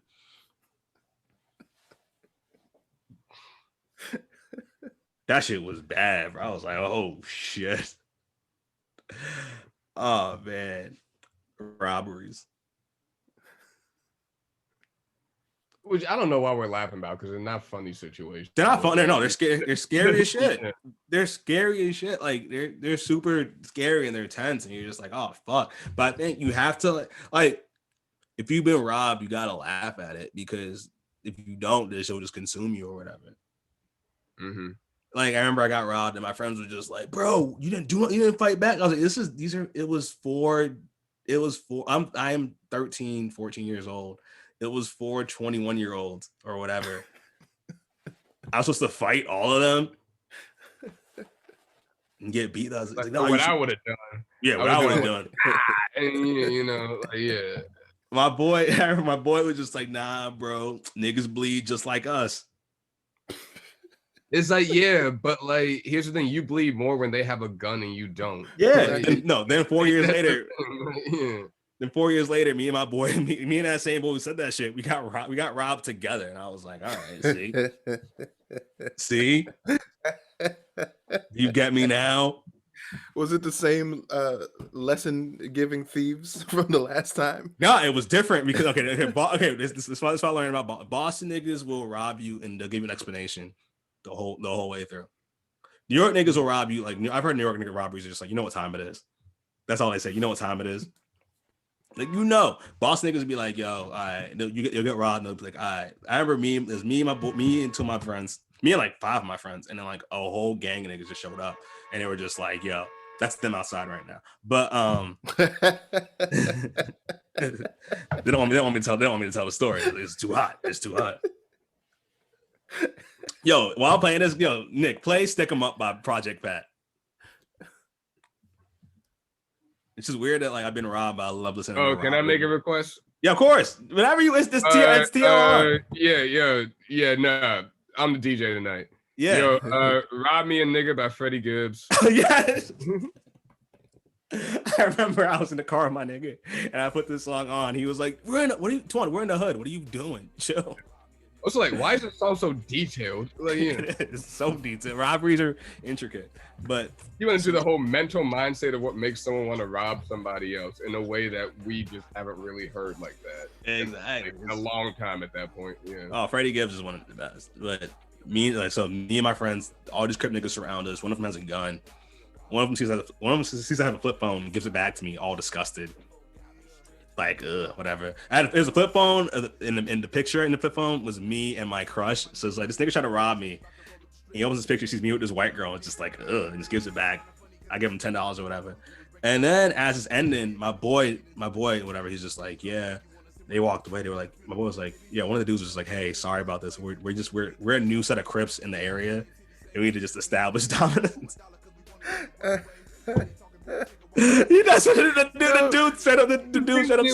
That shit was bad, bro. I was like, oh shit. Oh man. Robberies. Which I don't know why we're laughing about because they're not funny situations. They're not funny. No, they're scary. They're scary as shit. They're scary as shit. Like they're super scary and they're tense, and you're just like, oh fuck. But I think you have to like, if you've been robbed, you gotta laugh at it because if you don't, this will just consume you or whatever. Mm-hmm. Like I remember I got robbed, and my friends were just like, bro, you didn't fight back. I was like, I'm 13, 14 years old. It was for 21-year-olds or whatever. I was supposed to fight all of them and get beat. I was like, no, what I would have done. Yeah, what I would have done. And yeah. My boy was just like, nah, bro, niggas bleed just like us. It's like, yeah, but like, here's the thing: you bleed more when they have a gun and you don't. Yeah, then 4 years later. Yeah. Then 4 years later, me and my boy, me and that same boy who said that shit, we got robbed together, and I was like, all right, see, you get me now. Was it the same lesson giving thieves from the last time? No, it was different because this is what I learned about Boston niggas will rob you and they'll give you an explanation the whole way through. New York niggas will rob you. Like I've heard New York nigga robberies are just like, you know what time it is. That's all they say. You know what time it is. Like, Boston niggas be like, yo, all right, you'll get robbed. And they'll be like, all right. I remember me and two of my friends, me and like 5 of my friends, and then like a whole gang of niggas just showed up, and they were just like, yo, that's them outside right now. But they don't want me to tell the story. It's too hot. It's too hot. Yo, while playing this, Nick, play "Stick 'Em Up" by Project Pat. It's just weird that like I've been robbed, but I love listening. Oh, can I make a request? Yeah, of course. Whenever you listen, it's TLR. Yeah. Nah, I'm the DJ tonight. Yeah. Yo, "Rob Me a Nigga" by Freddie Gibbs. Yes. I remember I was in the car with my nigga, and I put this song on. He was like, We're in the hood. What are you doing? Chill. Also, like, why is this song so detailed? Like, It's so detailed. Robberies are intricate, but you went into the whole mental mindset of what makes someone want to rob somebody else in a way that we just haven't really heard like that. Exactly. In a long time at that point. Yeah. Oh, Freddie Gibbs is one of the best. But me and my friends, all these Crip niggas surround us. One of them has a gun. One of them sees I have a flip phone and gives it back to me, all disgusted. Like, whatever. There's a flip phone in the picture in the flip phone was me and my crush. So it's like, this nigga trying to rob me. He opens his picture, sees me with this white girl. It's just like, and just gives it back. I give him $10 or whatever. And then as it's ending, my boy, whatever, he's just like, yeah. They walked away. They were like, my boy was like, yeah. One of the dudes was like, hey, sorry about this. We're a new set of Crips in the area, and we need to just establish dominance. That's what the dude set up. The dude set up.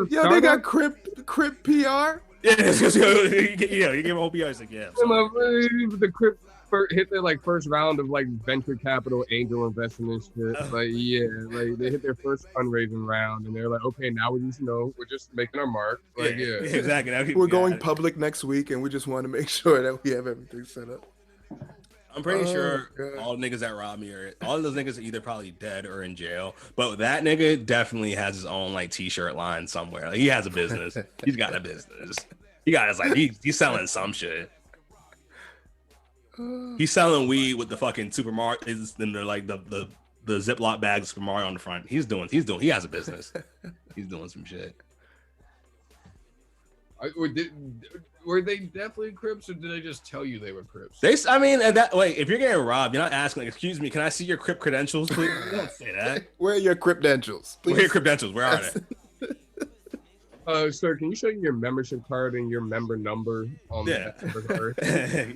Yo, they got Crip PR. Yeah, you give him whole PR. It's like, yeah. The Crip hit their like first round of like venture capital angel investment and shit. Like, yeah, like they hit their first fundraising round, and they're like, okay, now we just know we're just making our mark. Like, yeah. Exactly. We're going public next week, and we just want to make sure that we have everything set up. I'm pretty sure all niggas that rob me all of those niggas are either probably dead or in jail. But that nigga definitely has his own like t-shirt line somewhere. Like, he has a business. He's got a business. He got his like he's selling some shit. He's selling weed with the fucking Super Mario and they're like the Ziploc bags of Super Mario on the front. He has a business. He's doing some shit. Were they definitely Crips, or did they just tell you they were Crips? If you're getting robbed, you're not asking, like, excuse me, can I see your Crip credentials, please? You don't say that. Where are your credentials? Where are your credentials? Where are they? Sir, can you show me your membership card and your member number on that card?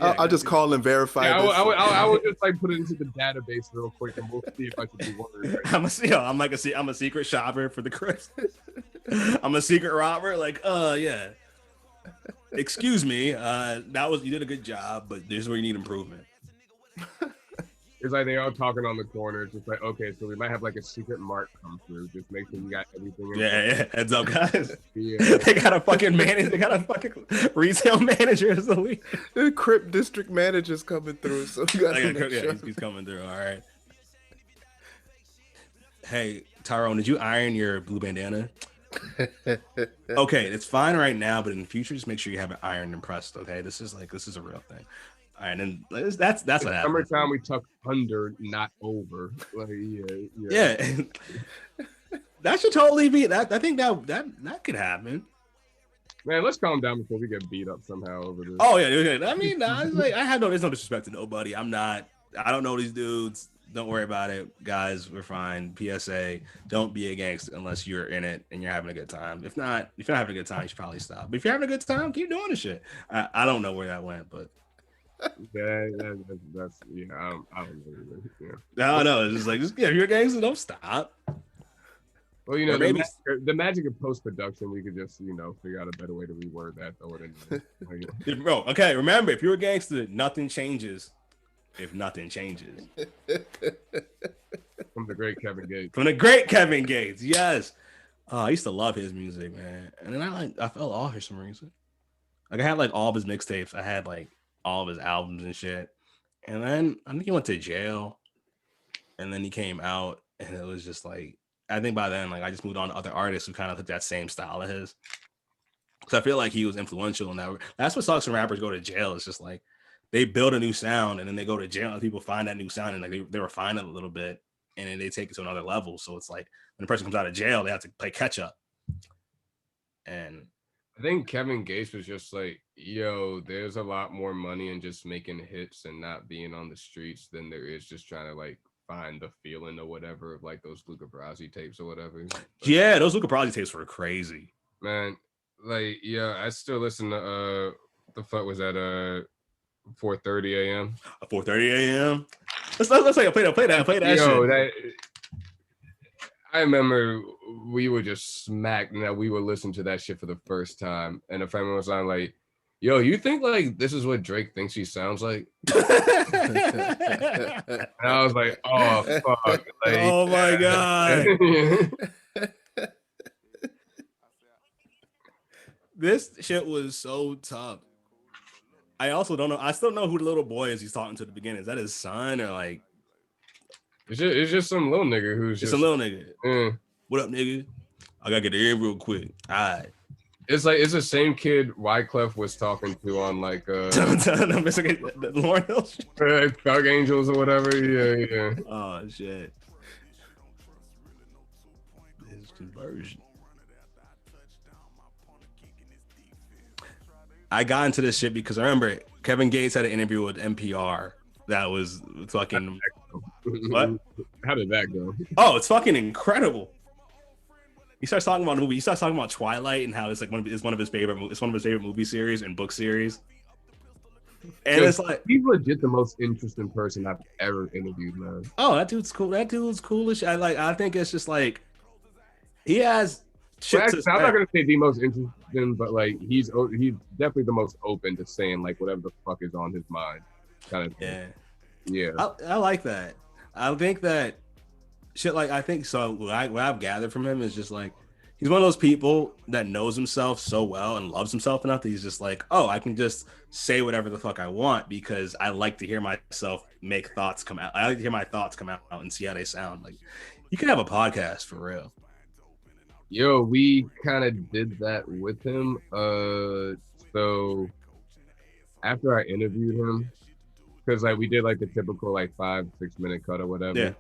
I'll just call and verify. Yeah, I would just like put it into the database real quick, and we'll see if I should be worried. Right? I'm a secret shopper for the Crips. I'm a secret robber. Like, yeah. Excuse me, you did a good job, but this is where you need improvement. It's like they all talking on the corner. It's just like, okay, so we might have like a secret mark come through. Just make sure you got everything. Yeah. Heads up, guys. Yeah. They got a fucking manager. They got a fucking retail manager as the lead. The Crip district manager's coming through, so you got to sure. He's coming through. All right. Hey, Tyrone, did you iron your blue bandana? Okay, it's fine right now, but in the future, just make sure you have it ironed and pressed. Okay, this is a real thing. All right, and that's what happens. Summertime, we tuck under, not over. Like, yeah. That should totally be that. I think that could happen. Man, let's calm down before we get beat up somehow over this. Oh yeah. I mean, there's no disrespect to nobody. I don't know these dudes. Don't worry about it, guys. We're fine. PSA: don't be a gangster unless you're in it and you're having a good time. If you're not having a good time, you should probably stop. But if you're having a good time, keep doing the shit. I don't know where that went, but yeah, that's I don't know. Yeah. No, it's just like if you're a gangster, don't stop. Well, the magic of post-production, we could just figure out a better way to reword that. Throw it in. Bro, okay. Remember, if you're a gangster, nothing changes. If nothing changes. From the great Kevin Gates. Yes. I used to love his music, man. And then I fell off for some reason. Like, I had like all of his mixtapes. I had like all of his albums and shit. And then I think he went to jail. and then he came out, and it was just like, I think by then, like, I just moved on to other artists who kind of took that same style of his. So I feel like he was influential in that. That's what sucks when rappers go to jail. It's just like they build a new sound and then they go to jail and people find that new sound and like they refine it a little bit and then they take it to another level. So it's like when a person comes out of jail, they have to play catch up. And I think Kevin Gates was just like, yo, there's a lot more money in just making hits and not being on the streets than there is just trying to like find the feeling or whatever of like those Luca Brasi tapes or whatever. But, yeah, those Luca Brasi tapes were crazy. Man, like, yeah, I still listen to the fuck was that 4:30 a.m. 4:30 a.m. Let's like play that Yo, shit. I remember we were just smacked that we were listening to that shit for the first time, and a friend was on like, "Yo, you think like this is what Drake thinks he sounds like?" And I was like, "Oh fuck!" Like, oh my god. This shit was so tough. I also don't know. I still know who the little boy is he's talking to at the beginning. Is that his son or like? It's just some little nigga who's just some little nigga. What up, nigga? I gotta get in real quick. All right. It's like it's the same kid Wyclef was talking to on like Lauryn Hill Thug Angels or whatever. Yeah. Oh shit. His conversion. I got into this shit because I remember Kevin Gates had an interview with NPR that was fucking what? How did that go? Oh, it's fucking incredible. He starts talking about a movie. He starts talking about Twilight and how it's like one of his favorite movie series and book series. And it's like he's legit the most interesting person I've ever interviewed, man. Oh, that dude's cool. That dude's coolish. I think it's just like he has. Well, actually, I'm not gonna say the most interesting, but like he's definitely the most open to saying like whatever the fuck is on his mind, kind of thing. Yeah. I like that. I think that shit. Like I think so. What I've gathered from him is just like he's one of those people that knows himself so well and loves himself enough that he's just like, oh, I can just say whatever the fuck I want because I like to hear myself make thoughts come out. I like to hear my thoughts come out and see how they sound. Like you can have a podcast for real. Yo, we kind of did that with him. So after I interviewed him, because like we did like the typical like 5-6 minute cut or whatever. Yeah.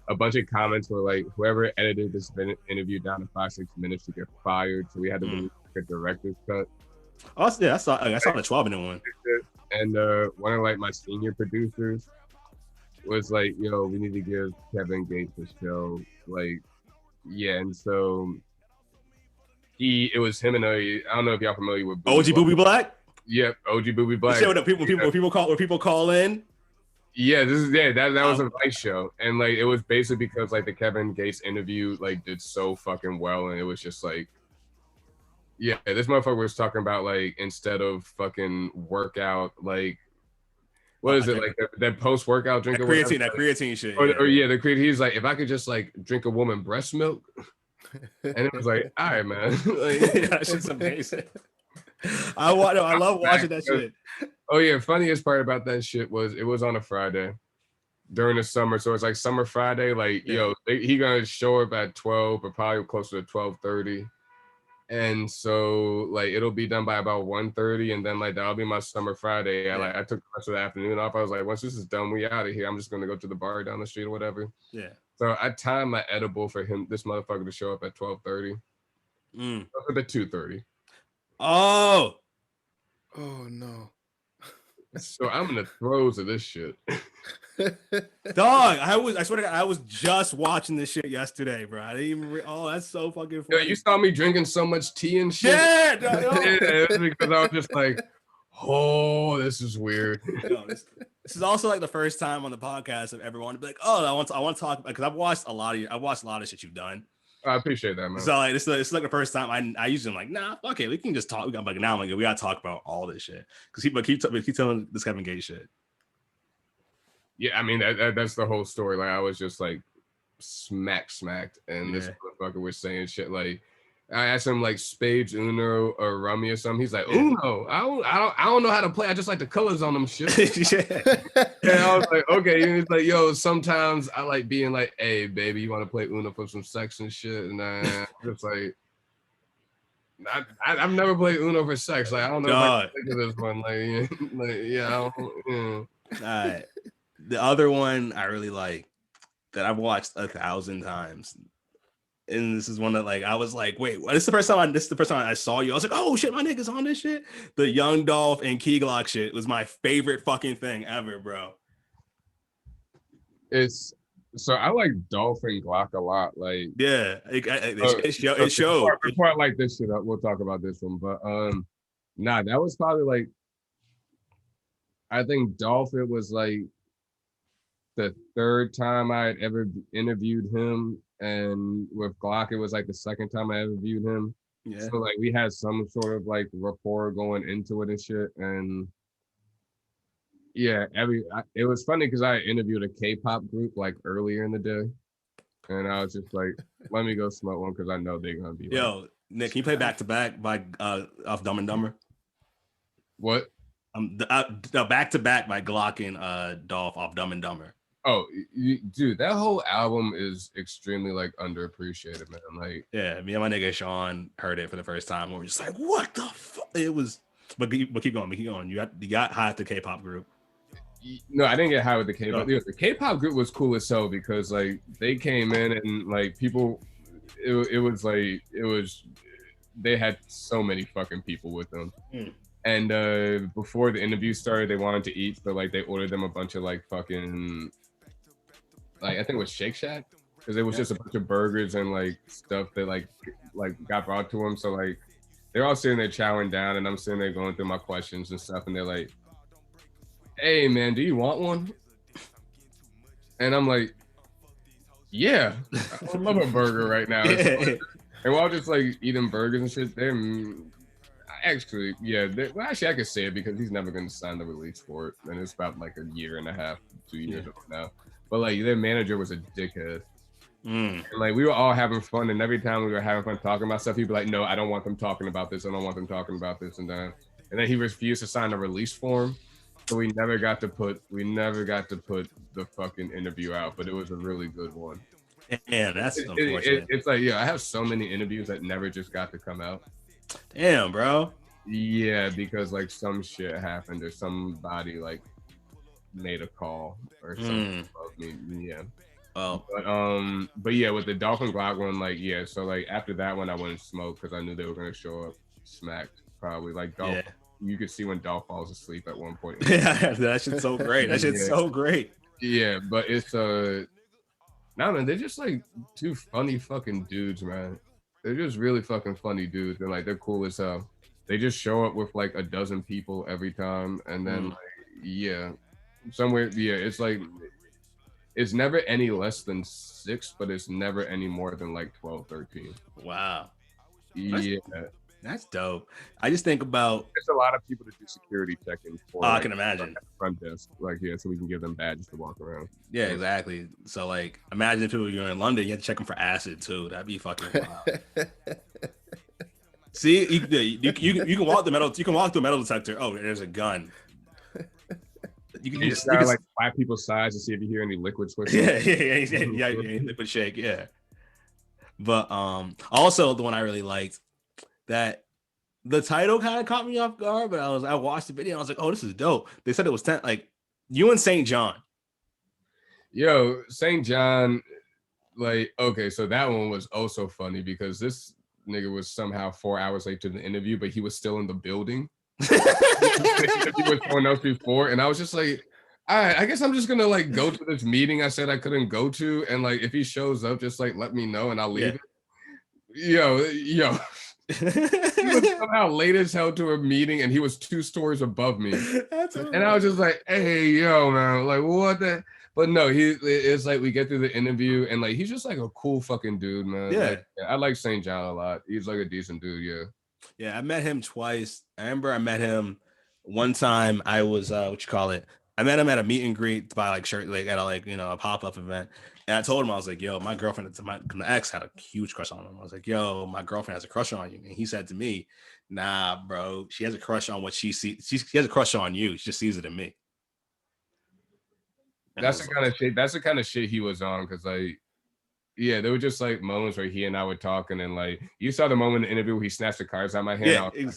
A bunch of comments were like, whoever edited this interview down to 5-6 minutes to get fired. So we had to do like a director's cut. Oh yeah, I saw the 12-minute one. And one of like my senior producers was like, yo, we need to give Kevin Gates a show. Like, yeah, and so it was him and I don't know if y'all familiar with OG Booby Black. Yep, OG Booby Black. Shit, when people call in. Yeah, that was a Vice show, and like it was basically because like the Kevin Gates interview like did so fucking well, and it was just like, yeah, this motherfucker was talking about like instead of fucking workout, like what is it like that post workout drink? That creatine shit. Or yeah, the creatine. He's like, if I could just like drink a woman breast milk. And it was like, all right, man. Like, yeah, that shit's amazing. I love watching that shit. Oh yeah, funniest part about that shit was it was on a Friday during the summer, so it's like summer Friday. Like, yo, he gonna show up at 12, or probably closer to 12:30, and so like it'll be done by about 1:30, and then like that'll be my summer Friday. I took the rest of the afternoon off. I was like, once this is done, we out of here. I'm just gonna go to the bar down the street or whatever. Yeah. So I timed my edible for this motherfucker to show up at 12:30. Up at 2:30. Oh no. So I'm in the throes of this shit. Dog, I swear to God, I was just watching this shit yesterday, bro. I didn't even that's so fucking funny. Yo, you saw me drinking so much tea and shit. Yeah, yeah, because I was just like, oh, this is weird. Yo, this is also like the first time on the podcast of everyone to be like, oh, I want to talk because I've watched a lot of shit you've done. I appreciate that, man. So like this is like the first time I usually am like, nah, fuck it, we can just talk. But now I'm like, we gotta talk about all this shit because people keep telling this Kevin Gates shit. Yeah, I mean that's the whole story. Like I was just like smacked, and this motherfucker was saying shit like, I asked him like spades, Uno, or rummy or something. He's like, Uno. I don't know how to play. I just like the colors on them shit. And I was like, okay. And he's like, yo, sometimes I like being like, hey, baby, you want to play Uno for some sex and shit? And I'm just like, I've never played Uno for sex. Like, I don't know if I can think of this one. All right. The other one I really like that I've watched 1,000 times. And this is one that like I was like, wait, this is the first time I saw you. I was like, oh shit, my nigga's on this shit. The Young Dolph and Key Glock shit was my favorite fucking thing ever, bro. So I like Dolph and Glock a lot. Like, yeah, it showed. Before I like this shit up, we'll talk about this one. But nah, that was probably like, I think Dolph, it was like the third time I had ever interviewed him, and with Glock, it was like the second time I ever viewed him. Yeah. So like we had some sort of like rapport going into it and shit, and yeah, it was funny because I interviewed a K-pop group like earlier in the day, and I was just like, let me go smoke one because I know they're gonna be. Yo, like, Nick, can you play Back to Back by off Dumb and Dumber? What? The Back to Back by Glock and Dolph off Dumb and Dumber. Oh, dude, that whole album is extremely like underappreciated, man. Like, yeah, me and my nigga Sean heard it for the first time. We were just like, what the fuck? It was, but keep going. You got high at the K-pop group. No, I didn't get high with the K-pop. No. The K-pop group was cool as hell because like they came in and like people, it was they had so many fucking people with them. And before the interview started, they wanted to eat, so like they ordered them a bunch of like fucking, like I think it was Shake Shack, because it was just a bunch of burgers and like stuff that like got brought to them. So like they're all sitting there chowing down, and I'm sitting there going through my questions and stuff, and they're like, "Hey man, do you want one?" And I'm like, "Yeah, I would love a burger right now." And while just like eating burgers and shit, they're actually, yeah. Well, actually, I could say it because he's never going to sign the release for it, and it's about like a year and a half, 2 years old now. But like their manager was a dickhead, and like we were all having fun, and every time we were having fun talking about stuff, he'd be like, "No, I don't want them talking about this. I don't want them talking about this," and then he refused to sign a release form, so we never got to put the fucking interview out. But it was a really good one. Yeah, that's unfortunate. It's like, yeah, I have so many interviews that never just got to come out. Damn, bro. Yeah, because like some shit happened or somebody like made a call or something. Yeah. Oh. But yeah, with the Dolph and Glock one, like yeah, so like after that one I wouldn't smoke because I knew they were gonna show up smacked probably. Like Dolph, you could see when Dolph falls asleep at one point. Yeah, that shit's so great. That shit's so great. Yeah, but it's nah man, they're just like two funny fucking dudes, man. They're just really fucking funny dudes, and like they're cool as hell. They just show up with like a dozen people every time, and then like it's like it's never any less than 6, but it's never any more than like 12, 13. Wow. Yeah. That's dope. I just think about there's a lot of people to do security checking for. I can imagine. Front desk, like so we can give them badges to walk around. Yeah, exactly. So like, imagine if you're in London, you have to check them for acid too. That'd be fucking wild. See, you can walk the metal. You can walk through a metal detector. Oh, there's a gun. You can like flat people's sides to see if you hear any liquid switch. Yeah, liquid shake. Yeah. But also the one I really liked. That the title kind of caught me off guard, but I watched the video and I was like, oh, this is dope. They said it was 10, like you and St. John. Yo, St. John, like, okay, so that one was also funny because this nigga was somehow 4 hours late to the interview, but he was still in the building. He was someone else before, and I was just like, all right, I guess I'm just gonna like go to this meeting I said I couldn't go to, and like if he shows up, just like let me know and I'll leave it. Yo. He was somehow late as hell to a meeting, and he was 2 stories above me. And I was just like, "Hey, yo, man, like what the?" But no, it's like we get through the interview, and like he's just like a cool fucking dude, man. Yeah, like, I like St. John a lot. He's like a decent dude. Yeah. Yeah, I met him twice. I remember I met him one time. I was I met him at a meet and greet to buy like shirt, like at a a pop-up event, And I told him, I was like, yo, my girlfriend, my ex had a huge crush on him. I was like, yo, my girlfriend has a crush on you. And he said to me, nah, bro, she has a crush on what she sees. She has a crush on you. She just sees it in me. And that's the kind of shit. That's the kind of shit he was on. Cause like, yeah, there were just like moments where he and I were talking, and like you saw the moment in the interview where he snatched the cards out of my hand. Yeah,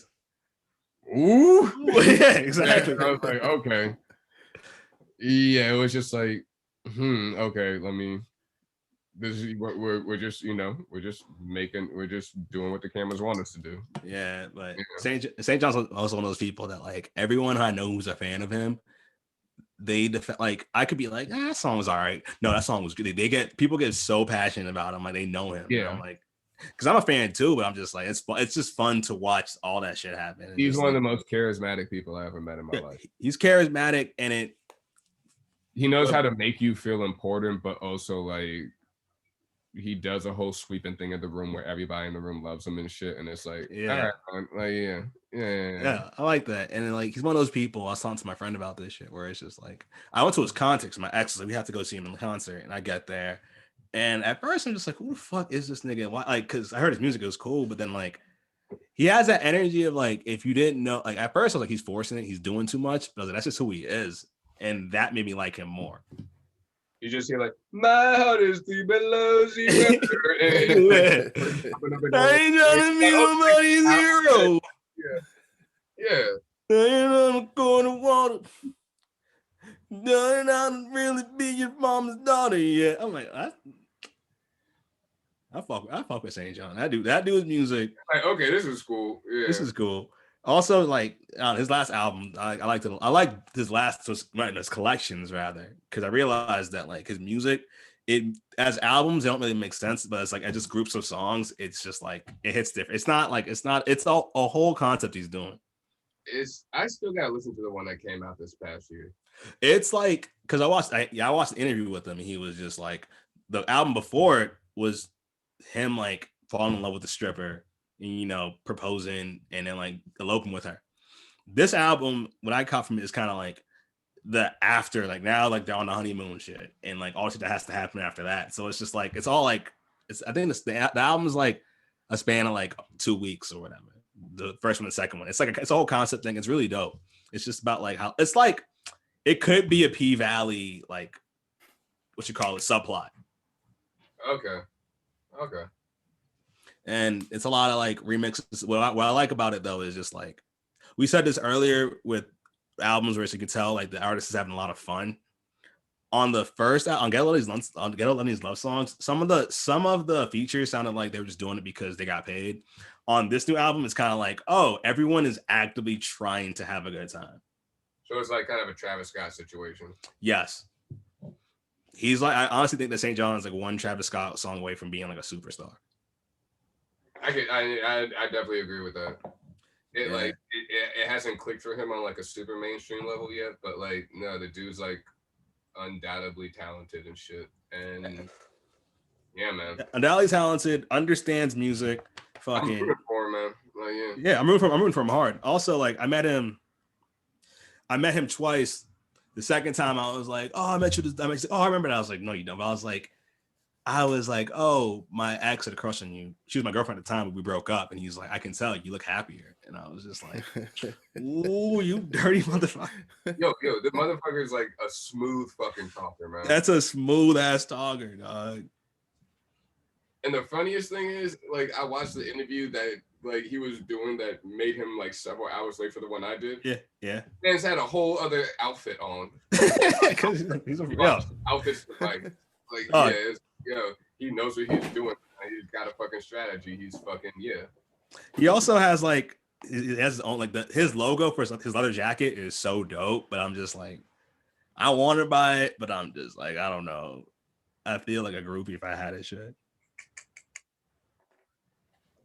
ooh, yeah, exactly. I was like, okay. Yeah, it was just like, okay, let me. This is what we're just, you know, we're just doing what the cameras want us to do. Yeah, but St. John's also one of those people that like everyone I know who's a fan of him, they like I could be like, that song was all right. No, that song was good. People get so passionate about him, like they know him. Yeah, I'm like, because I'm a fan too, but I'm just like, it's just fun to watch all that shit happen. And he's one of the most charismatic people I ever met in my life. He's charismatic, and he knows how to make you feel important, but also like he does a whole sweeping thing in the room where everybody in the room loves him and shit, and it's like, yeah, all right, like yeah, I like that. And then like he's one of those people. I was talking to my friend about this shit, where it's just like I went to his concert because my ex was like, we have to go see him in the concert, and I get there, and at first I'm just like, who the fuck is this nigga? Why? Like, because I heard his music, it was cool, but then like he has that energy of like, if you didn't know, like at first I was like, he's forcing it, he's doing too much, but I was like, that's just who he is, and that made me like him more. You just hear like, my heart is deep below zero. I ain't trying to be nobody's hero. Yeah. I ain't on the corner water. Don't I really be your mama's daughter yet? I'm like, I fuck with St. John. That dude's music. Like, okay, this is cool. Yeah. This is cool. Also, like his last album, I liked his last his collections rather, because I realized that like his music, it as albums, they don't really make sense, but it's like as just groups of songs, it's just like it hits different. It's all a whole concept he's doing. I still gotta listen to the one that came out this past year. It's like because I watched the interview with him, and he was just like the album before it was him like falling in love with the stripper. You know, proposing and then like eloping with her. This album, what I caught from it is kind of like the after, like now, like they're on the honeymoon shit, and like all the shit that has to happen after that. So it's just like it's all like I think the album is like a span of like 2 weeks or whatever. The first one, the second one. It's like it's a whole concept thing. It's really dope. It's just about like how it's like it could be a P Valley like what you call it subplot. Okay. And it's a lot of like remixes. What I like about it though is just like we said this earlier with albums where you can tell like the artist is having a lot of fun. On the first on Get Lenny's Love Songs, some of the features sounded like they were just doing it because they got paid. On this new album, it's kind of like, oh, everyone is actively trying to have a good time. So it's like kind of a Travis Scott situation. Yes. He's like, I honestly think that St. John is like one Travis Scott song away from being like a superstar. I definitely agree with that. It hasn't clicked for him on like a super mainstream level yet, but like no, the dude's like undoubtedly talented and shit. And yeah, man. Undoubtedly talented, understands music. Fucking I'm rooting for him, man. Like, yeah, I'm rooting for him hard. Also, like I met him twice. The second time I was like, oh, I met you. I remember that. I was like, no, you don't. But I was like, oh, my ex had a crush on you. She was my girlfriend at the time, but we broke up. And he's like, I can tell you look happier. And I was just like, ooh, you dirty motherfucker. Yo, the motherfucker is like a smooth fucking talker, man. That's a smooth ass talker, dog. And the funniest thing is, like, I watched the interview that like he was doing that made him like several hours late for the one I did. Yeah. Man's had a whole other outfit on. He's a outfits to fight. Like, he knows what he's doing. He's got a fucking strategy. He's fucking He also has like he has his own like his logo for his leather jacket is so dope. But I'm just like, I want to buy it, but I'm just like, I don't know. I feel like a groupie if I had it shit.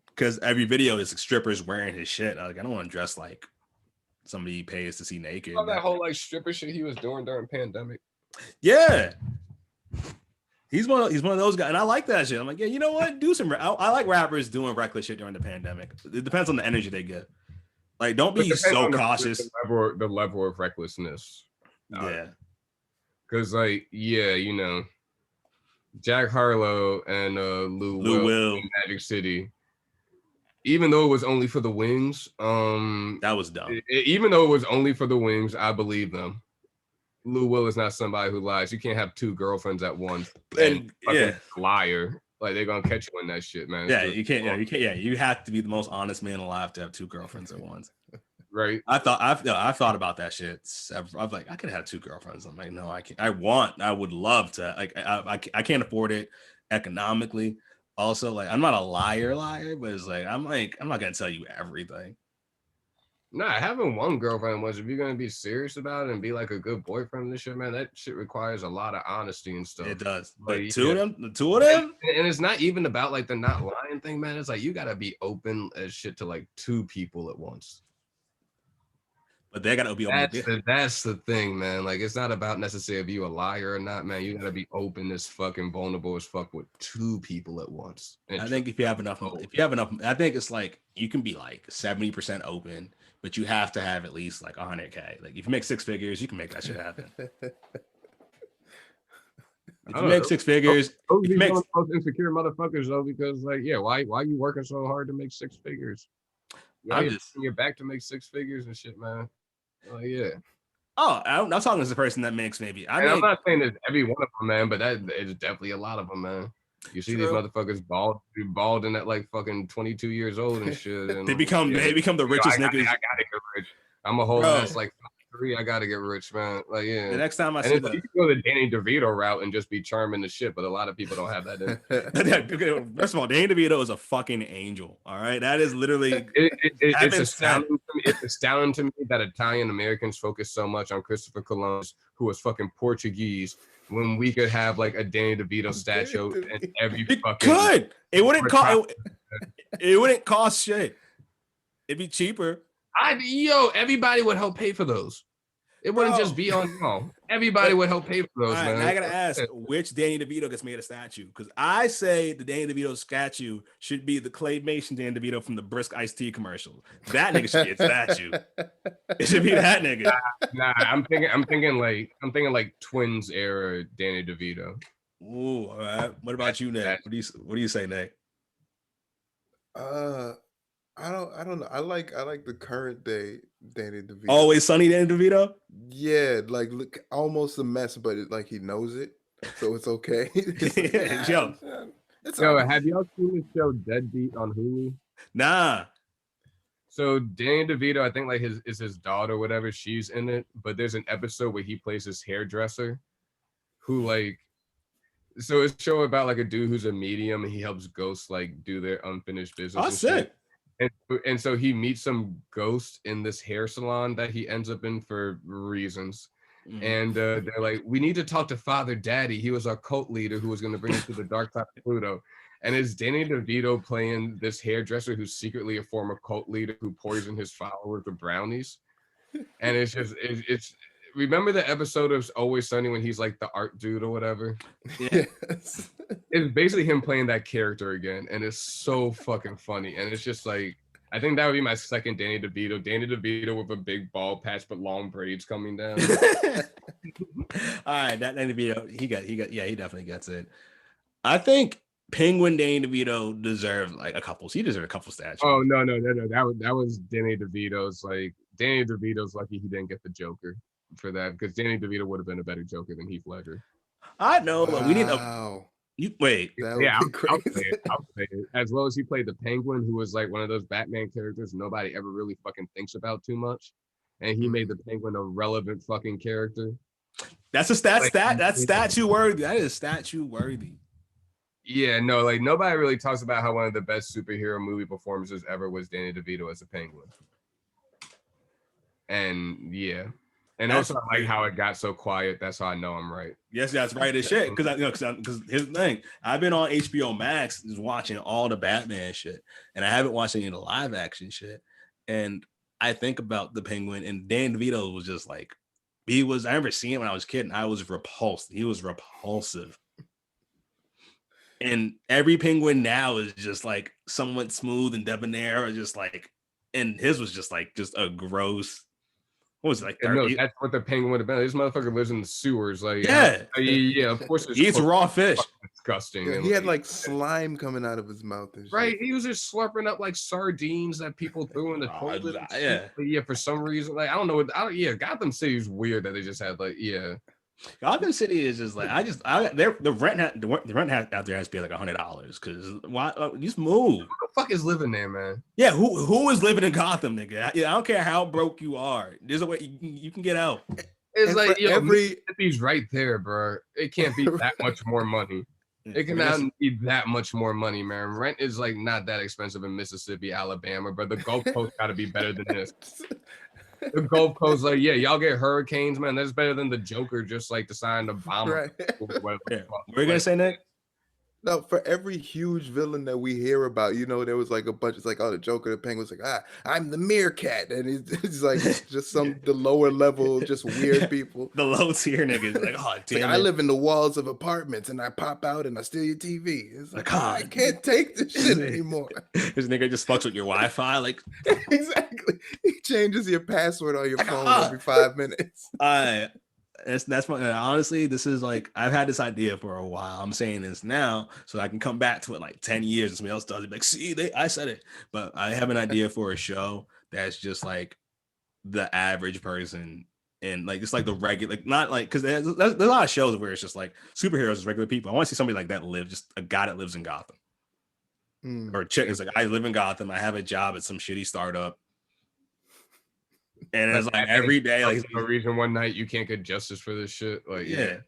Because every video is like, strippers wearing his shit. I don't want to dress like somebody he pays to see naked. All that whole like stripper shit he was doing during pandemic. Yeah. He's one of those guys, and I like that shit. I'm like, yeah, you know what? Do some. I like rappers doing reckless shit during the pandemic. It depends on the energy they get. Like, don't be so cautious. The level of recklessness. Yeah. Because, like, yeah, you know, Jack Harlow and Lou Will in Magic City. Even though it was only for the wings, that was dumb. Even though it was only for the wings, I believe them. Lou Will is not somebody who lies. You can't have 2 girlfriends at once. And liar. Like they're gonna catch you in that shit, man. Yeah, you can't. Yeah, you can't. Yeah, you have to be the most honest man alive to have 2 girlfriends at once. Right. I've thought about that shit. I'm like, I could have 2 girlfriends. I'm like, no, I can't. I would love to. Like, I can't afford it economically. Also, like, I'm not a liar, but it's like, I'm not gonna tell you everything. Nah, having one girlfriend was, if you're gonna be serious about it and be like a good boyfriend and shit, man, that shit requires a lot of honesty and stuff. It does. But the two of them, and it's not even about like the not lying thing, man. It's like you gotta be open as shit to like 2 people at once. But they gotta be open. That's the thing, man. Like it's not about necessarily if you a liar or not, man. You gotta be open as fucking vulnerable as fuck with 2 people at once. I think if you have enough, I think it's like you can be like 70% open, but you have to have at least like 100K. Like if you make 6 figures, you can make that shit happen. If you make 6 figures, you make most insecure motherfuckers though, because like, yeah, why you working so hard to make 6 figures? You're back to make 6 figures and shit, man. Oh yeah. Oh, I'm not talking as a person that makes maybe. I'm not saying there's every one of them, man, but that is definitely a lot of them, man. You see these motherfuckers balding at like fucking 22 years old and shit. And they become the richest niggas. I gotta get rich. I'm a whole ass like 3. I gotta get rich, man. Like yeah. The next time I see that, you can go the Danny DeVito route and just be charming the shit, but a lot of people don't have that. First of all, Danny DeVito is a fucking angel. All right, that is literally. It's astounding to me that Italian Americans focus so much on Christopher Columbus, who was fucking Portuguese, when we could have like a Danny DeVito statue in every fucking. It wouldn't cost. It wouldn't cost shit. It'd be cheaper. Everybody would help pay for those. It wouldn't just be on y'all. Everybody would help pay for those, man. I gotta ask, which Danny DeVito gets made a statue? Because I say the Danny DeVito statue should be the claymation Danny DeVito from the Brisk Iced Tea commercial. That nigga should get a statue. It should be that nigga. Nah, I'm thinking like Twins era Danny DeVito. Ooh, all right. What about you, Nick? What do you say, Nick? I don't know. I like the current day Danny DeVito. Always Sunny Danny DeVito? Yeah, like look, almost a mess, but like he knows it, so it's okay. Have y'all seen the show Deadbeat on Hulu? Nah. So Danny DeVito, I think like his daughter or whatever, she's in it, but there's an episode where he plays his hairdresser who like, so it's a show about like a dude who's a medium and he helps ghosts like do their unfinished business. Oh, sick. And so he meets some ghost in this hair salon that he ends up in for reasons. And they're like, we need to talk to Father Daddy. He was our cult leader who was going to bring us to the dark side of Pluto. And it's Danny DeVito playing this hairdresser who's secretly a former cult leader who poisoned his followers with brownies. And it's just, it's remember the episode of Always Sunny when he's like the art dude or whatever? Yes. It's basically him playing that character again, and it's so fucking funny. And it's just like, I think that would be my second Danny DeVito. Danny DeVito with a big bald patch but long braids coming down. All right, that Danny DeVito, he definitely gets it. I think Penguin Danny DeVito deserves like a couple. He deserves a couple statues. Oh no, that was Danny DeVito's like Danny DeVito's lucky he didn't get the Joker for that, because Danny DeVito would have been a better Joker than Heath Ledger. I know, but we didn't. You wait. I'll say it. As well as he played the Penguin, who was like one of those Batman characters nobody ever really fucking thinks about too much, and he made the Penguin a relevant fucking character. That's statue worthy. That is statue worthy. Yeah, no, like nobody really talks about how one of the best superhero movie performances ever was Danny DeVito as a Penguin. And yeah. And also, I like how it got so quiet. That's how I know I'm right. Yes, that's right as shit. Because here's the thing: I've been on HBO Max just watching all the Batman shit, and I haven't watched any of the live action shit. And I think about the Penguin, and Dan DeVito was just like, I remember seeing him when I was a kid, and I was repulsed. He was repulsive. And every Penguin now is just like somewhat smooth and debonair, or just like, and his was just like a gross. What was it, like No, 30? that's what the penguin would have been. This motherfucker lives in the sewers. Like, Yeah. yeah, of course. He eats raw fish. Disgusting. Yeah, he had like slime coming out of his mouth and shit. Right, he was just slurping up like sardines that people threw in the toilet. Yeah. But yeah, for some reason, like I don't know. Yeah, Gotham City is weird that they just had like Gotham City is just like the rent out there has to be like $100 because why just move. Who the fuck is living there, man? Yeah, who is living in Gotham, nigga? I don't care how broke you are. There's a way you can get out. It's like Mississippi's right there, bro. It can't be that much more money. It cannot be that much more money, man. Rent is like not that expensive in Mississippi, Alabama, but the Gulf Coast got to be better than this. The Gulf Coast, like, yeah, y'all get hurricanes, man. That's better than the Joker just like deciding to bomb. Right. What are you gonna say, Nick? No, for every huge villain that we hear about, you know, there was like a bunch. It's like, oh, the Joker, the Penguin's like, I'm the meerkat, and it's like just the lower level, just weird people. The low tier niggas, like, oh damn, like, I live in the walls of apartments, and I pop out and I steal your TV. It's like, I can't take this shit anymore. This nigga just fucks with your Wi-Fi, like exactly. He changes your password on your phone every 5 minutes. That's my, honestly, this is like I've had this idea for a while. I'm saying this now so I can come back to it like 10 years and somebody else does it. Like, see, I said it. But I have an idea for a show that's just like the average person and like just like the regular, like not like because there's a lot of shows where it's just like superheroes as regular people. I want to see somebody like that live, just a guy that lives in Gotham. Or a chick is like, I live in Gotham, I have a job at some shitty startup. And it's like every day, like no reason one night you can't get justice for this shit. Like, yeah.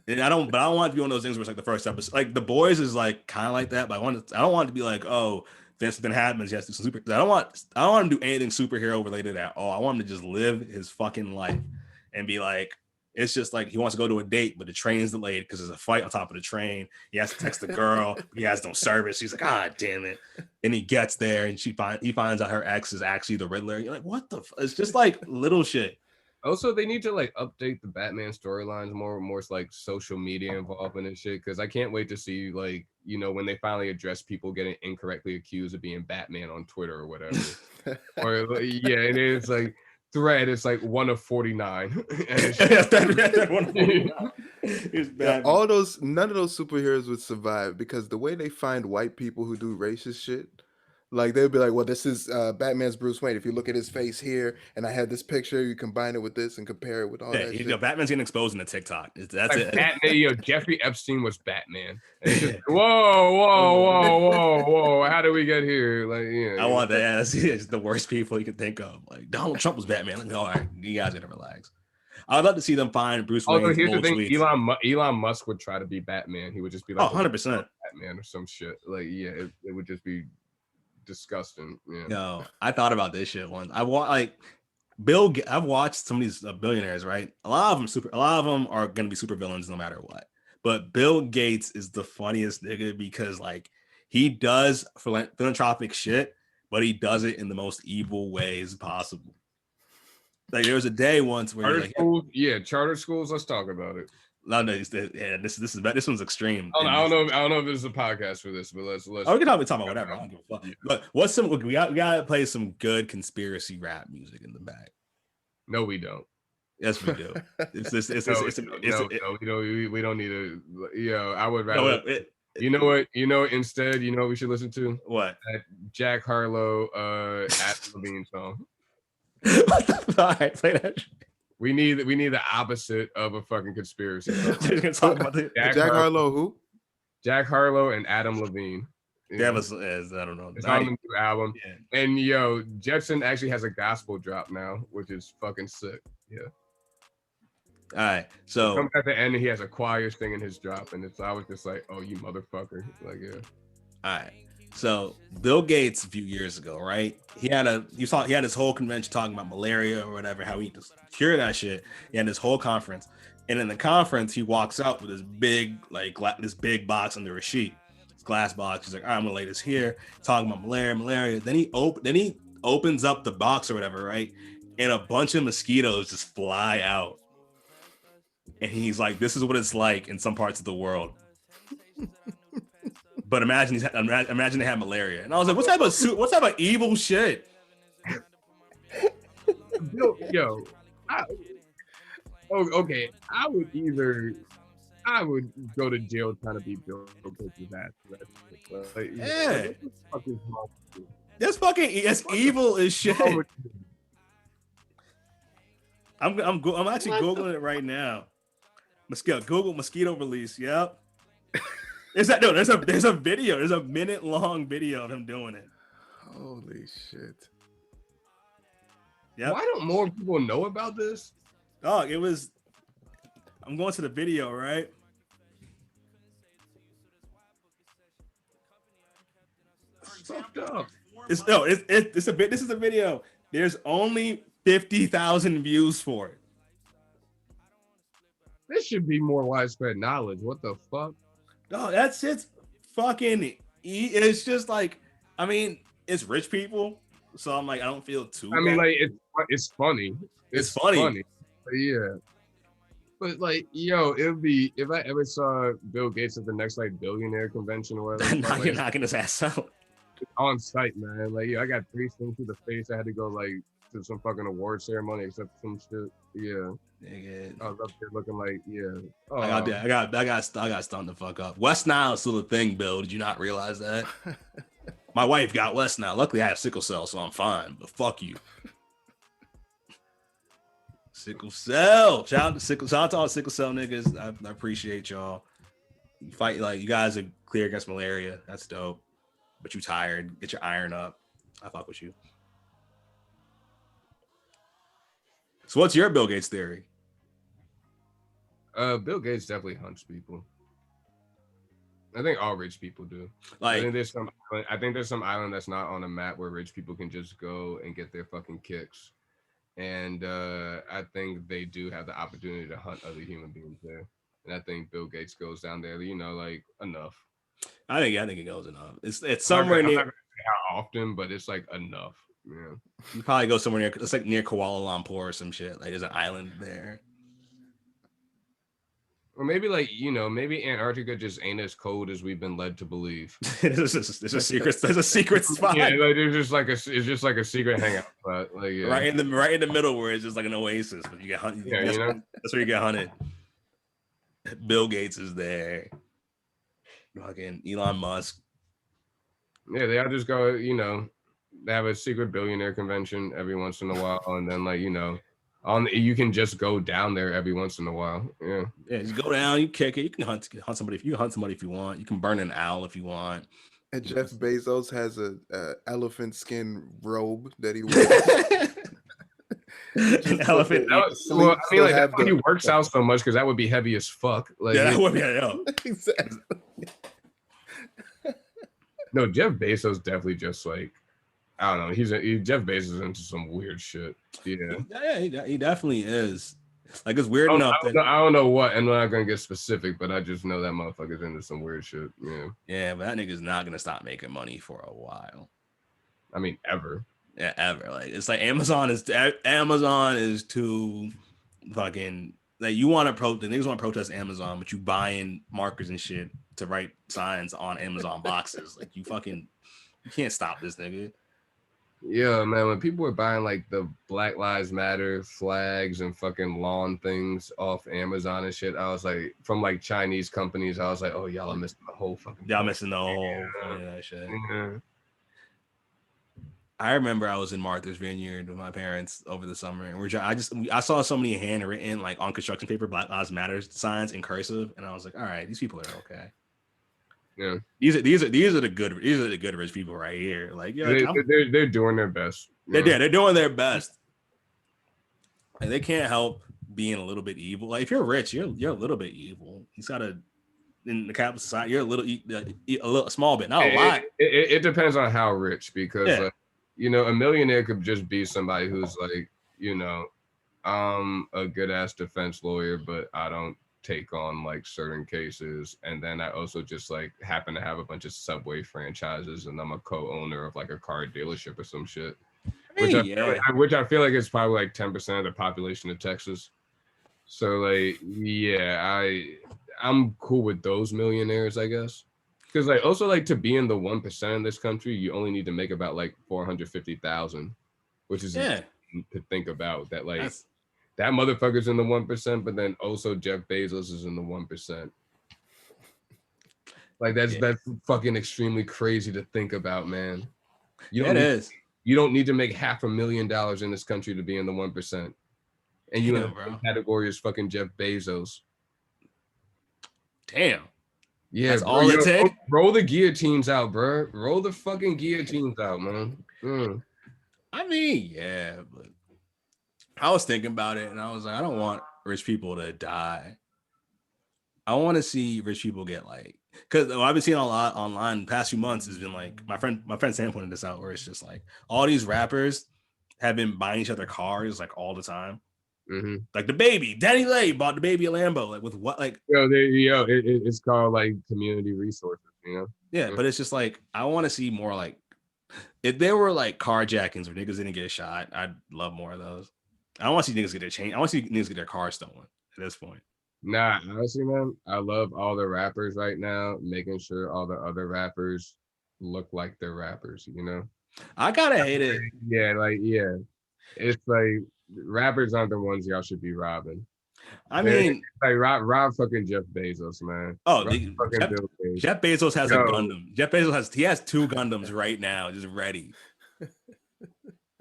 And I don't want it to be one of those things where it's like the first episode. Like The Boys is like kind of like that, but I don't want it to be like, oh, if something happens, he has to do some super. I don't want him to do anything superhero related at all. I want him to just live his fucking life and be like, it's just like he wants to go to a date, but the train's delayed because there's a fight on top of the train. He has to text the girl. He has no service. He's like, ah, damn it. And he gets there and he finds out her ex is actually the Riddler. You're like, what the? It's just like little shit. Also, they need to like update the Batman storylines more like social media involvement and shit. Because I can't wait to see like, you know, when they finally address people getting incorrectly accused of being Batman on Twitter or whatever. Or yeah, and it's like thread. It's like 1 of 49. All those, none of those superheroes would survive because the way they find white people who do racist shit. Like they'd be like, well, this is Batman's Bruce Wayne. If you look at his face here, and I have this picture, you combine it with this and compare it with all that shit. Batman's getting exposed in the TikTok. That's like it. Batman, Jeffrey Epstein was Batman. Just, whoa! How did we get here? Like, I want that. Yeah, it's the worst people you can think of. Like Donald Trump was Batman. Like, all right, you guys gotta relax. I'd love to see them find Bruce Wayne. Also, here's the thing: Elon Musk would try to be Batman. He would just be like, 100% Batman or some shit. Like, yeah, it would just be disgusting. Yeah. No, I thought about this shit once. I've watched some of these billionaires, right? A lot of them are gonna be super villains no matter what. But Bill Gates is the funniest nigga because like he does philanthropic shit, but he does it in the most evil ways possible. Like there was a day once where charter schools. Let's talk about it. No, this one's extreme. I don't know if there's a podcast for this, but let's. We can talk about whatever. I don't give a fuck. But we gotta play some good conspiracy rap music in the back. No, we don't. Yes, we do. We don't need to. I would rather. You know what? Instead, you know what we should listen to? What? That Jack Harlow, Adam Levine song. All right, play that. We need the opposite of a fucking conspiracy. Talk about Jack Harlow, who? Jack Harlow and Adam Levine. I don't know. It's on the new album. Yeah. And Jetson actually has a gospel drop now, which is fucking sick. Yeah. All right. So comes at the end and he has a choir singing his drop, and I was just like, oh, you motherfucker. Like, yeah. All right. So Bill Gates a few years ago, right? He had this whole convention talking about malaria or whatever, how he just cure that shit. He had this whole conference, and in the conference, he walks out with this big box under a sheet, this glass box. He's like, all right, I'm gonna lay this here, talking about malaria. Then he opens up the box or whatever, right? And a bunch of mosquitoes just fly out, and he's like, this is what it's like in some parts of the world. But imagine they have malaria, and I was like, "What type of evil shit?" Yo, okay. I would go to jail trying to be Bill Gates' ass. Like, Yeah. what the fuck is wrong with you? That's evil as shit. I'm actually Googling it right now. Google mosquito release. Yep. There's a video. There's a minute-long video of him doing it. Holy shit. Yep. Why don't more people know about this? Oh, I'm going to the video, right? Fucked up. This is a video. There's only 50,000 views for it. This should be more widespread knowledge. What the fuck? No, that's fucking. It's just like, I mean, it's rich people, so I'm like, I don't feel too. I mean, like it's funny. It's funny. But yeah. But like, yo, it would be if I ever saw Bill Gates at the next like billionaire convention or whatever. You're knocking his ass out. On site, man. Like, yeah, I got 3 stings through the face. I had to go like to some fucking award ceremony, except some shit. Yeah. I was up there looking like, yeah. Oh, I got stunned the fuck up. West Nile is still a thing, Bill. Did you not realize that? My wife got West Nile. Luckily, I have sickle cell, so I'm fine. But fuck you. Sickle cell. Shout out to all the sickle cell niggas. I appreciate y'all. You fight like you guys are clear against malaria. That's dope. But you tired. Get your iron up. I fuck with you. So what's your Bill Gates theory? Bill Gates definitely hunts people. I think all rich people do. Like, I think there's some island that's not on a map where rich people can just go and get their fucking kicks. And I think they do have the opportunity to hunt other human beings there. And I think Bill Gates goes down there, you know, like enough. I think it goes enough. It's somewhere near. I'm not gonna say how often, but it's like enough. Yeah. You probably go somewhere near. It's like near Kuala Lumpur or some shit. Like there's an island there. Or maybe like, you know, maybe Antarctica just ain't as cold as we've been led to believe. There's a secret spot. Yeah, like it's just like a secret hangout spot. Like yeah. right in the middle where it's just like an oasis, but you get hunted. Yeah, you know? That's where you get hunted. Bill Gates is there. Fucking Elon Musk. Yeah, they all just go, you know, they have a secret billionaire convention every once in a while, and then like, you know, you can just go down there every once in a while. Yeah. Yeah, you go down, you kick it, you can hunt somebody if you want. You can burn an owl if you want. And Jeff Bezos has a elephant skin robe that he wears. An elephant. Well, I mean, like he works out so much because that would be heavy as fuck. Like, yeah, that would be exactly. No, Jeff Bezos definitely just like, I don't know. Jeff Bezos is into some weird shit. Yeah, he definitely is. Like it's weird enough. I don't know what, and I'm not gonna get specific, but I just know that motherfucker's into some weird shit. Yeah. Yeah, but that nigga's not gonna stop making money for a while. I mean, ever. Yeah, ever. Like it's like Amazon is too fucking like the niggas want to protest Amazon, but you buying markers and shit to write signs on Amazon boxes. Like you can't stop this nigga. Yeah, man. When people were buying like the Black Lives Matter flags and fucking lawn things off Amazon and shit, I was like, from like Chinese companies, I was like, oh, y'all are missing the whole fucking. Y'all missing the whole shit. Yeah. I remember I was in Martha's Vineyard with my parents over the summer, and I saw so many handwritten like on construction paper Black Lives Matter signs in cursive, and I was like, all right, these people are okay. Yeah, these are the good rich people right here. Like, yeah, they're doing their best. They're doing their best, and they can't help being a little bit evil. Like if you're rich, you're a little bit evil. He's got in the capitalist society, you're a little small bit, not a lot. It depends on how rich, because you know, a millionaire could just be somebody who's like, you know, I'm a good ass defense lawyer, but I don't take on like certain cases, and then I also just like happen to have a bunch of Subway franchises, and I'm a co-owner of like a car dealership or some shit, which I feel like is probably like 10% of the population of Texas. So like, yeah, I'm cool with those millionaires, I guess. Because like also like to be in the 1% in this country, you only need to make about like 450,000, which is to think about that. Like that motherfucker's in the 1%, but then also Jeff Bezos is in the 1%. Like that's fucking extremely crazy to think about, man. You don't need to make $500,000 in this country to be in the 1%. And you in the same category as fucking Jeff Bezos. Damn. Yeah, that's bro, all it takes. Roll the guillotines out, bro. Roll the fucking guillotines out, man. I mean, yeah, but I was thinking about it, and I was like, I don't want rich people to die. I want to see rich people get like, because I've been seeing a lot online the past few months has been like my friend Sam pointed this out, where it's just like all these rappers have been buying each other cars like all the time. Mm-hmm. Like the baby, Danny Lay bought the baby a Lambo, like with what, like it's called like community resources, you know? Yeah, but it's just like I want to see more like if there were like carjackings where niggas didn't get shot, I'd love more of those. I don't want to see niggas get their chain. I want to see niggas get their car stolen at this point. Nah, honestly, man, I love all the rappers right now, making sure all the other rappers look like they're rappers, you know? I gotta hate it. Yeah. It's like rappers aren't the ones y'all should be robbing. I mean, like rob fucking Jeff Bezos, man. Oh, Jeff Bezos has a Gundam. Jeff Bezos has 2 Gundams right now, just ready.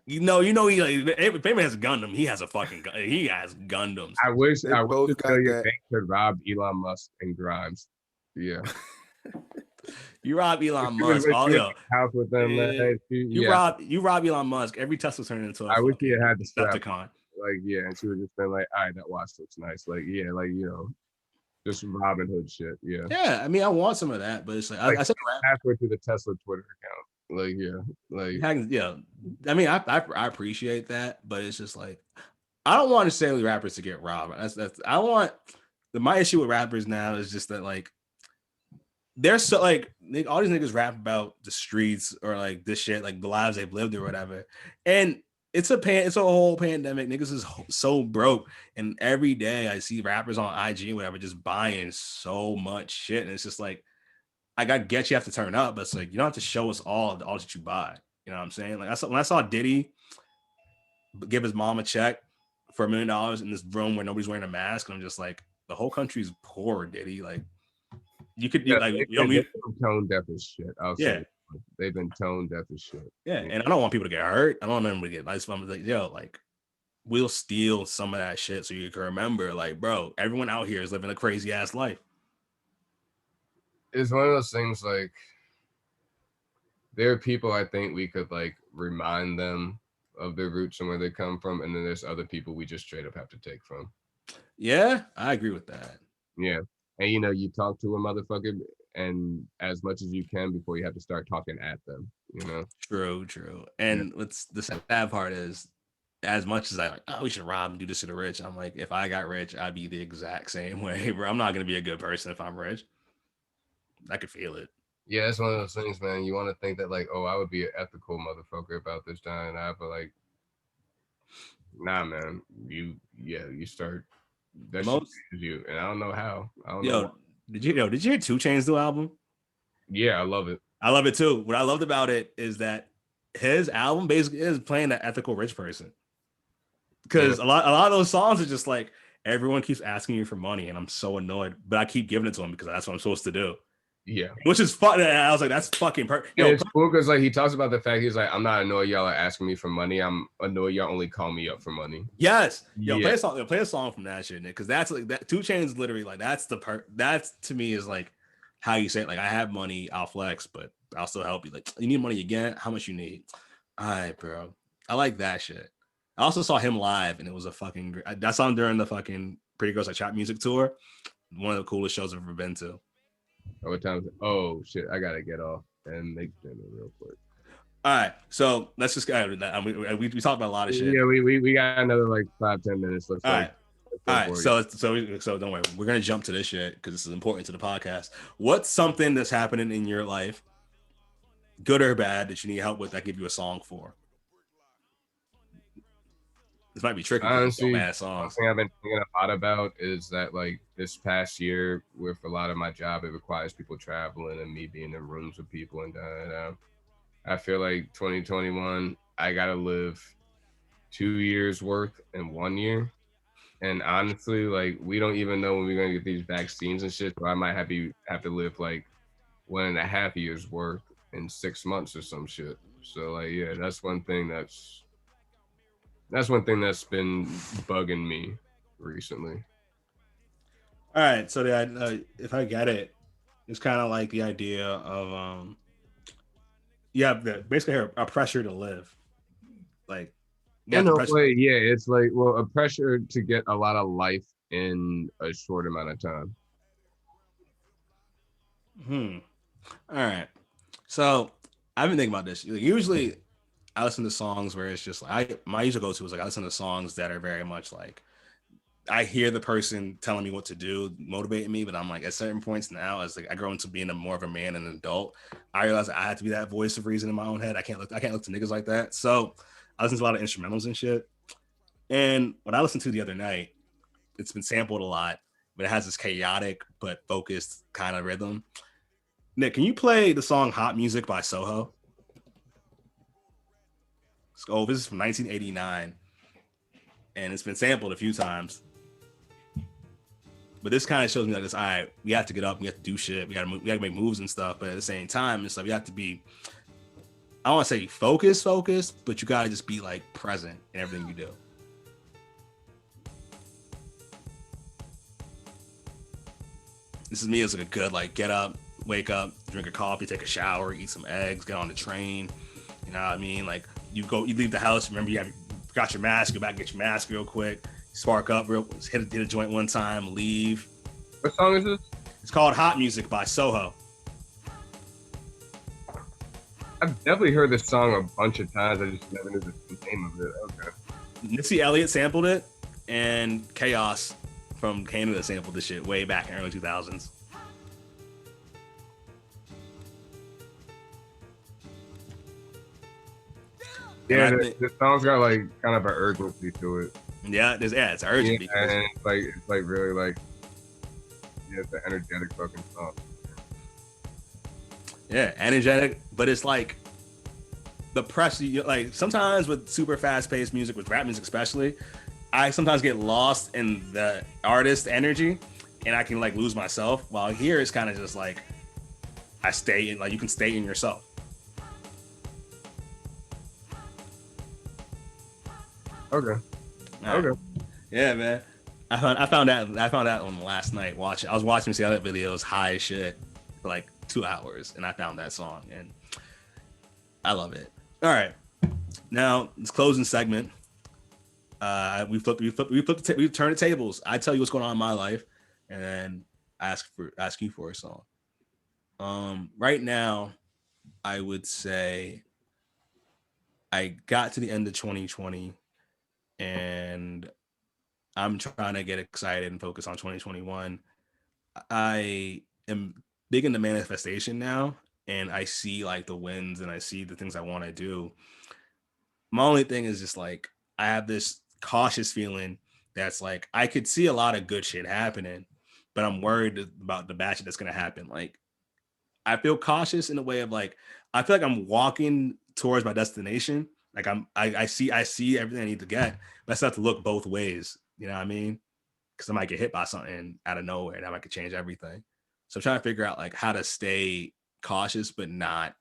You know, he like if anyone has a Gundam, he has a fucking he has Gundams. I wish they could rob Elon Musk and Grimes. Yeah. You rob Elon Musk, all yo. House with them, you rob Elon Musk. Every Tesla turned into a I wish he had the Decepticon. Like, yeah, and she would just been like, all right, that watch looks nice. Like, yeah, like, you know, just Robin Hood shit. Yeah. Yeah, I mean, I want some of that, but it's like I said halfway to the Tesla Twitter account. Like, yeah. Like yeah. I mean, I appreciate that, but it's just like I don't want necessarily rappers to get robbed. That's I want my issue with rappers now is just that like they're so like all these niggas rap about the streets or like this shit, like the lives they've lived or whatever. And it's a whole pandemic. Niggas is so broke. And every day I see rappers on IG or whatever just buying so much shit. And it's just like, I get you have to turn up, but it's like you don't have to show us all that you buy. You know what I'm saying? Like when I saw Diddy give his mom a check for $1 million in this room where nobody's wearing a mask, and I'm just like, the whole country's poor, Diddy. Like you could like you don't need tone deaf as shit. Say they've been tone deaf as shit. Yeah, and I don't want people to get hurt. I don't want them to get nice. I'm like, yo, like we'll steal some of that shit so you can remember, like, bro, everyone out here is living a crazy ass life. It's one of those things like there are people I think we could like remind them of their roots and where they come from, and then there's other people we just straight up have to take from. Yeah, I agree with that. Yeah. And you know, you talk to a motherfucker and as much as you can before you have to start talking at them, you know? True. And what's the sad part is, as much as I like, oh, we should rob and do this to the rich, I'm like, if I got rich, I'd be the exact same way, bro. I'm not gonna be a good person if I'm rich. I could feel it. Yeah, it's one of those things, man. You want to think that like, oh, I would be an ethical motherfucker about this, John and I, but like, nah, man. You start that most you, and I don't know how. I don't know. Did you hear 2 Chainz new album? Yeah, I love it. I love it too. What I loved about it is that his album basically is playing that ethical rich person. Because a lot of those songs are just like everyone keeps asking you for money, and I'm so annoyed, but I keep giving it to him because that's what I'm supposed to do. Yeah, which is fun. I was like, that's fucking perfect. Yeah, it's cool because like he talks about the fact he's like, I'm not annoyed y'all are asking me for money. I'm annoyed y'all only call me up for money. Yes, play a song from that shit, Nick, because that's like that. 2 Chainz literally like that's that's to me is like how you say it. Like I have money, I'll flex, but I'll still help you. Like you need money again? How much you need? All right, bro. I like that shit. I also saw him live, and it was a fucking. I saw him during the fucking Pretty Girls Like Trap Music tour. One of the coolest shows I've ever been to. What time is it? Oh shit! I gotta get off and make dinner real quick. All right, so let's just go. We talked about a lot of shit. Yeah, we got another like 5-10 minutes. All right. So don't worry. We're gonna jump to this shit because this is important to the podcast. What's something that's happening in your life, good or bad, that you need help with? I give you a song for. This might be tricky. Honestly, one thing I've been thinking a lot about is that like this past year, with a lot of my job, it requires people traveling and me being in rooms with people and I feel like 2021, I gotta live 2 years worth in 1 year. And honestly, like we don't even know when we're gonna get these vaccines and shit. So I might have to live like 1.5 years worth in 6 months or some shit. So like yeah, that's one thing that's been bugging me recently. All right, so if I get it, it's kind of like the idea of you have basically a pressure to live, like you have In the a pressure. way, yeah, it's like a pressure to get a lot of life in a short amount of time. All right, so I've been thinking about this. Usually, I listen to songs where it's just like my usual go to is like I listen to songs that are very much like I hear the person telling me what to do, motivating me, but I'm like at certain points now, as like I grow into being more of a man and an adult, I realize I have to be that voice of reason in my own head. I can't look to niggas like that. So I listen to a lot of instrumentals and shit. And what I listened to the other night, it's been sampled a lot, but it has this chaotic but focused kind of rhythm. Nick, can you play the song Hot Music by Soho? Oh, this is from 1989, and it's been sampled a few times. But this kind of shows me like this. All right, we have to get up, we have to do shit, we got to make moves and stuff. But at the same time, it's like we have to be. I don't want to say focused, but you got to just be like present in everything you do. This is me as like a good like get up, wake up, drink a coffee, take a shower, eat some eggs, get on the train. You know what I mean? Like you leave the house. Remember you got your mask. Go back, get your mask real quick. Spark up, hit a joint one time, leave. What song is this? It's called Hot Music by Soho. I've definitely heard this song a bunch of times. I just never knew the name of it. Okay. Missy Elliott sampled it, and Chaos from Canada sampled this shit way back in early 2000s. Yeah, the song's got like kind of an urgency to it. Yeah, it's urgent. Yeah, and it's like really like it's an energetic fucking song. Yeah, energetic, but it's like the press. Like sometimes with super fast paced music, with rap music especially, I sometimes get lost in the artist energy, and I can like lose myself. While here it's kind of just like I stay in, like you can stay in yourself. Okay. Right. Okay. Yeah, man. I found that on last night watching. I was watching some other videos high as shit for like 2 hours, and I found that song, and I love it. All right, now this closing segment. We turn the tables. I tell you what's going on in my life, and then ask you for a song. Right now, I would say I got to the end of 2020, and I'm trying to get excited and focus on 2021. I am big into manifestation now, and I see like the wins and I see the things I want to do. My only thing is just like I have this cautious feeling that's like I could see a lot of good shit happening, but I'm worried about the bad shit that's gonna happen. Like I feel cautious in a way of like I feel like I'm walking towards my destination. Like I see everything I need to get, but I still have to look both ways. You know what I mean? Because I might get hit by something out of nowhere that might could change everything. So I'm trying to figure out like how to stay cautious, but not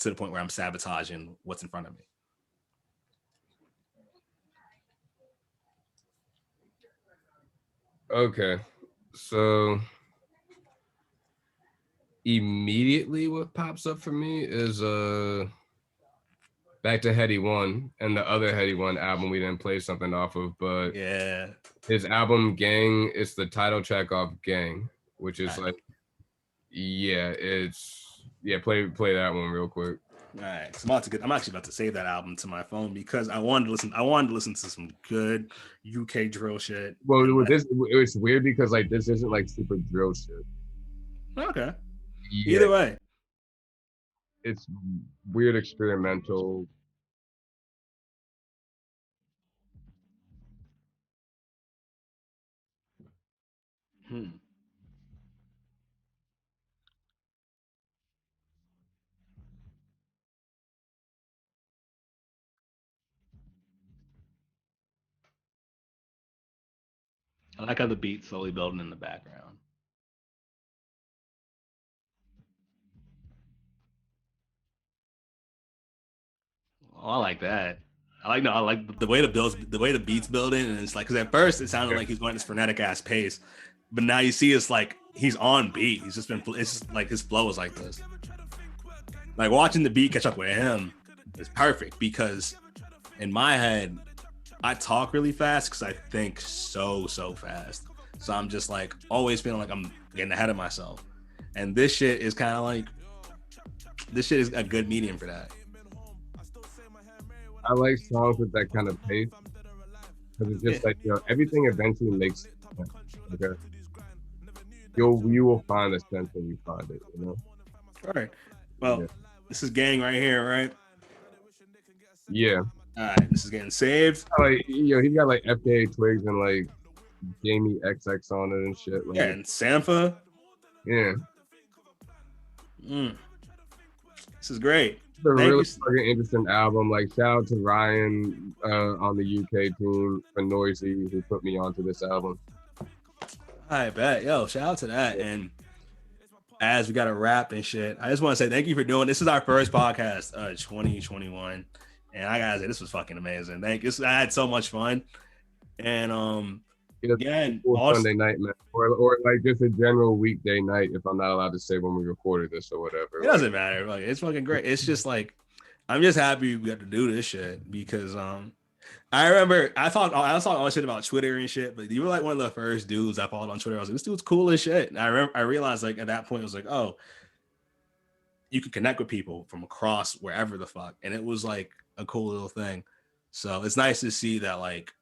to the point where I'm sabotaging what's in front of me. Okay. So immediately what pops up for me is Back to Heady One and the other Heady One album we didn't play something off of, but yeah, his album Gang, it's the title track off Gang, which is like play that one real quick. All right, so I'm actually about to save that album to my phone because I wanted to listen to some good UK drill shit. Well, it's weird because like this isn't like super drill shit. Okay. Yeah. Either way, it's weird experimental. I like how the beat's slowly building in the background. Oh, I like that. I like the way the way the beats building, and it's like because at first it sounded like he's going this frenetic ass pace, but now you see it's like he's on beat. He's just been it's just like his flow is like this. Like watching the beat catch up with him is perfect because in my head I talk really fast because I think so fast. So I'm just like always feeling like I'm getting ahead of myself, and this shit is kind of like this shit is a good medium for that. I like songs with that kind of pace because it's just like everything eventually makes sense. Okay, you will find a sense when you find it. All right. Well, this is gang right here, right? Yeah. All right, this is getting saved. Like he got like FKA Twigs and like Jamie XX on it and shit. Like, yeah, and Sampha. Yeah. This is great. It's a really fucking interesting album. Like, shout out to Ryan on the UK team for Noisey who put me onto this album. I bet. Yo, shout out to that. And as we got to wrap and shit, I just want to say thank you for doing this. Is our first podcast, 2021. And I gotta say, this was fucking amazing. Thank you. I had so much fun. And again, Sunday night, man, or like just a general weekday night. If I'm not allowed to say when we recorded this or whatever, it doesn't matter. Like, it's fucking great. It's just like I'm just happy we got to do this shit because I remember I talked all this shit about Twitter and shit, but you were like one of the first dudes I followed on Twitter. I was like, this dude's cool as shit. And I realized like at that point it was like, oh, you can connect with people from across wherever the fuck, and it was like a cool little thing. So it's nice to see that like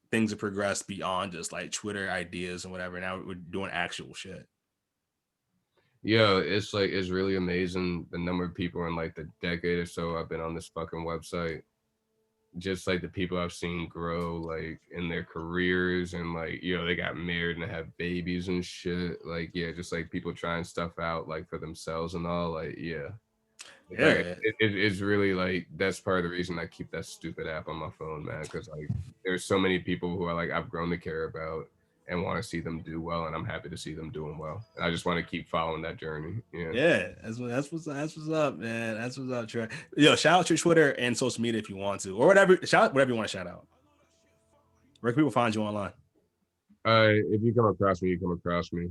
things have progressed beyond just like Twitter ideas and whatever. Now we're doing actual shit. Yeah, it's like it's really amazing the number of people in like the decade or so I've been on this fucking website. Just like the people I've seen grow like in their careers and like they got married and have babies and shit. Like just like people trying stuff out like for themselves and all. Like Like, it's really like that's part of the reason I keep that stupid app on my phone, man. Because like there's so many people who are like I've grown to care about and want to see them do well, and I'm happy to see them doing well. And I just want to keep following that journey. Yeah, that's what's up, man. That's what's up, Trey. Yo, shout out your Twitter and social media if you want to, or whatever. Shout out whatever you want to shout out. Where can people find you online? If you come across me, you come across me.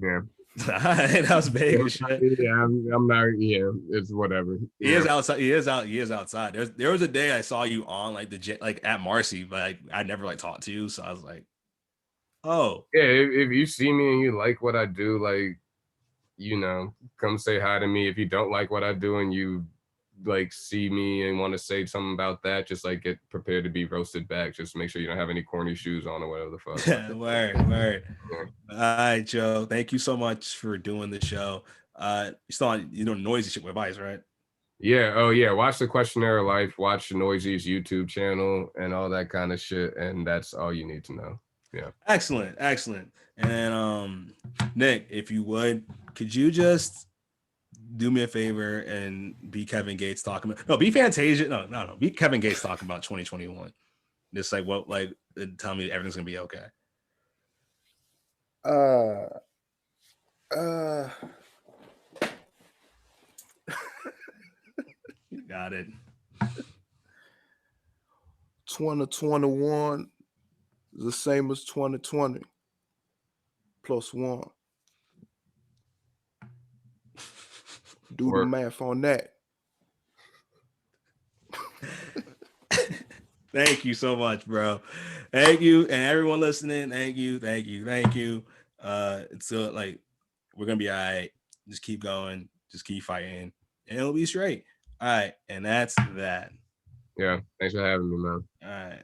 Yeah. That was big as shit. Yeah, I'm not. Yeah, it's whatever. He is outside. He is outside. There was a day I saw you on like like at Marcy, but like, I never like talked to you, so I was like, oh yeah. If you see me and you like what I do, like come say hi to me. If you don't like what I do and you like see me and want to say something about that, just like get prepared to be roasted back. Just make sure you don't have any corny shoes on or whatever the fuck. Word. Yeah. All right, Joe. Thank you so much for doing the show. You still on Noisey shit with Vice, right? Yeah. Oh yeah. Watch the Questionnaire of Life. Watch Noisey's YouTube channel and all that kind of shit. And that's all you need to know. Yeah. Excellent. And Nick, if you would, could you just do me a favor and be Kevin Gates talking about be Fantasia. No. Be Kevin Gates talking about 2021. Just like tell me everything's gonna be okay. You got it. 2021 is the same as 2020 plus one. Do the math on that. Thank you so much, bro. Thank you, and everyone listening. Thank you. It's like we're gonna be all right. Just keep going. Just keep fighting, and it'll be straight. All right, and that's that. Yeah. Thanks for having me, man. All right.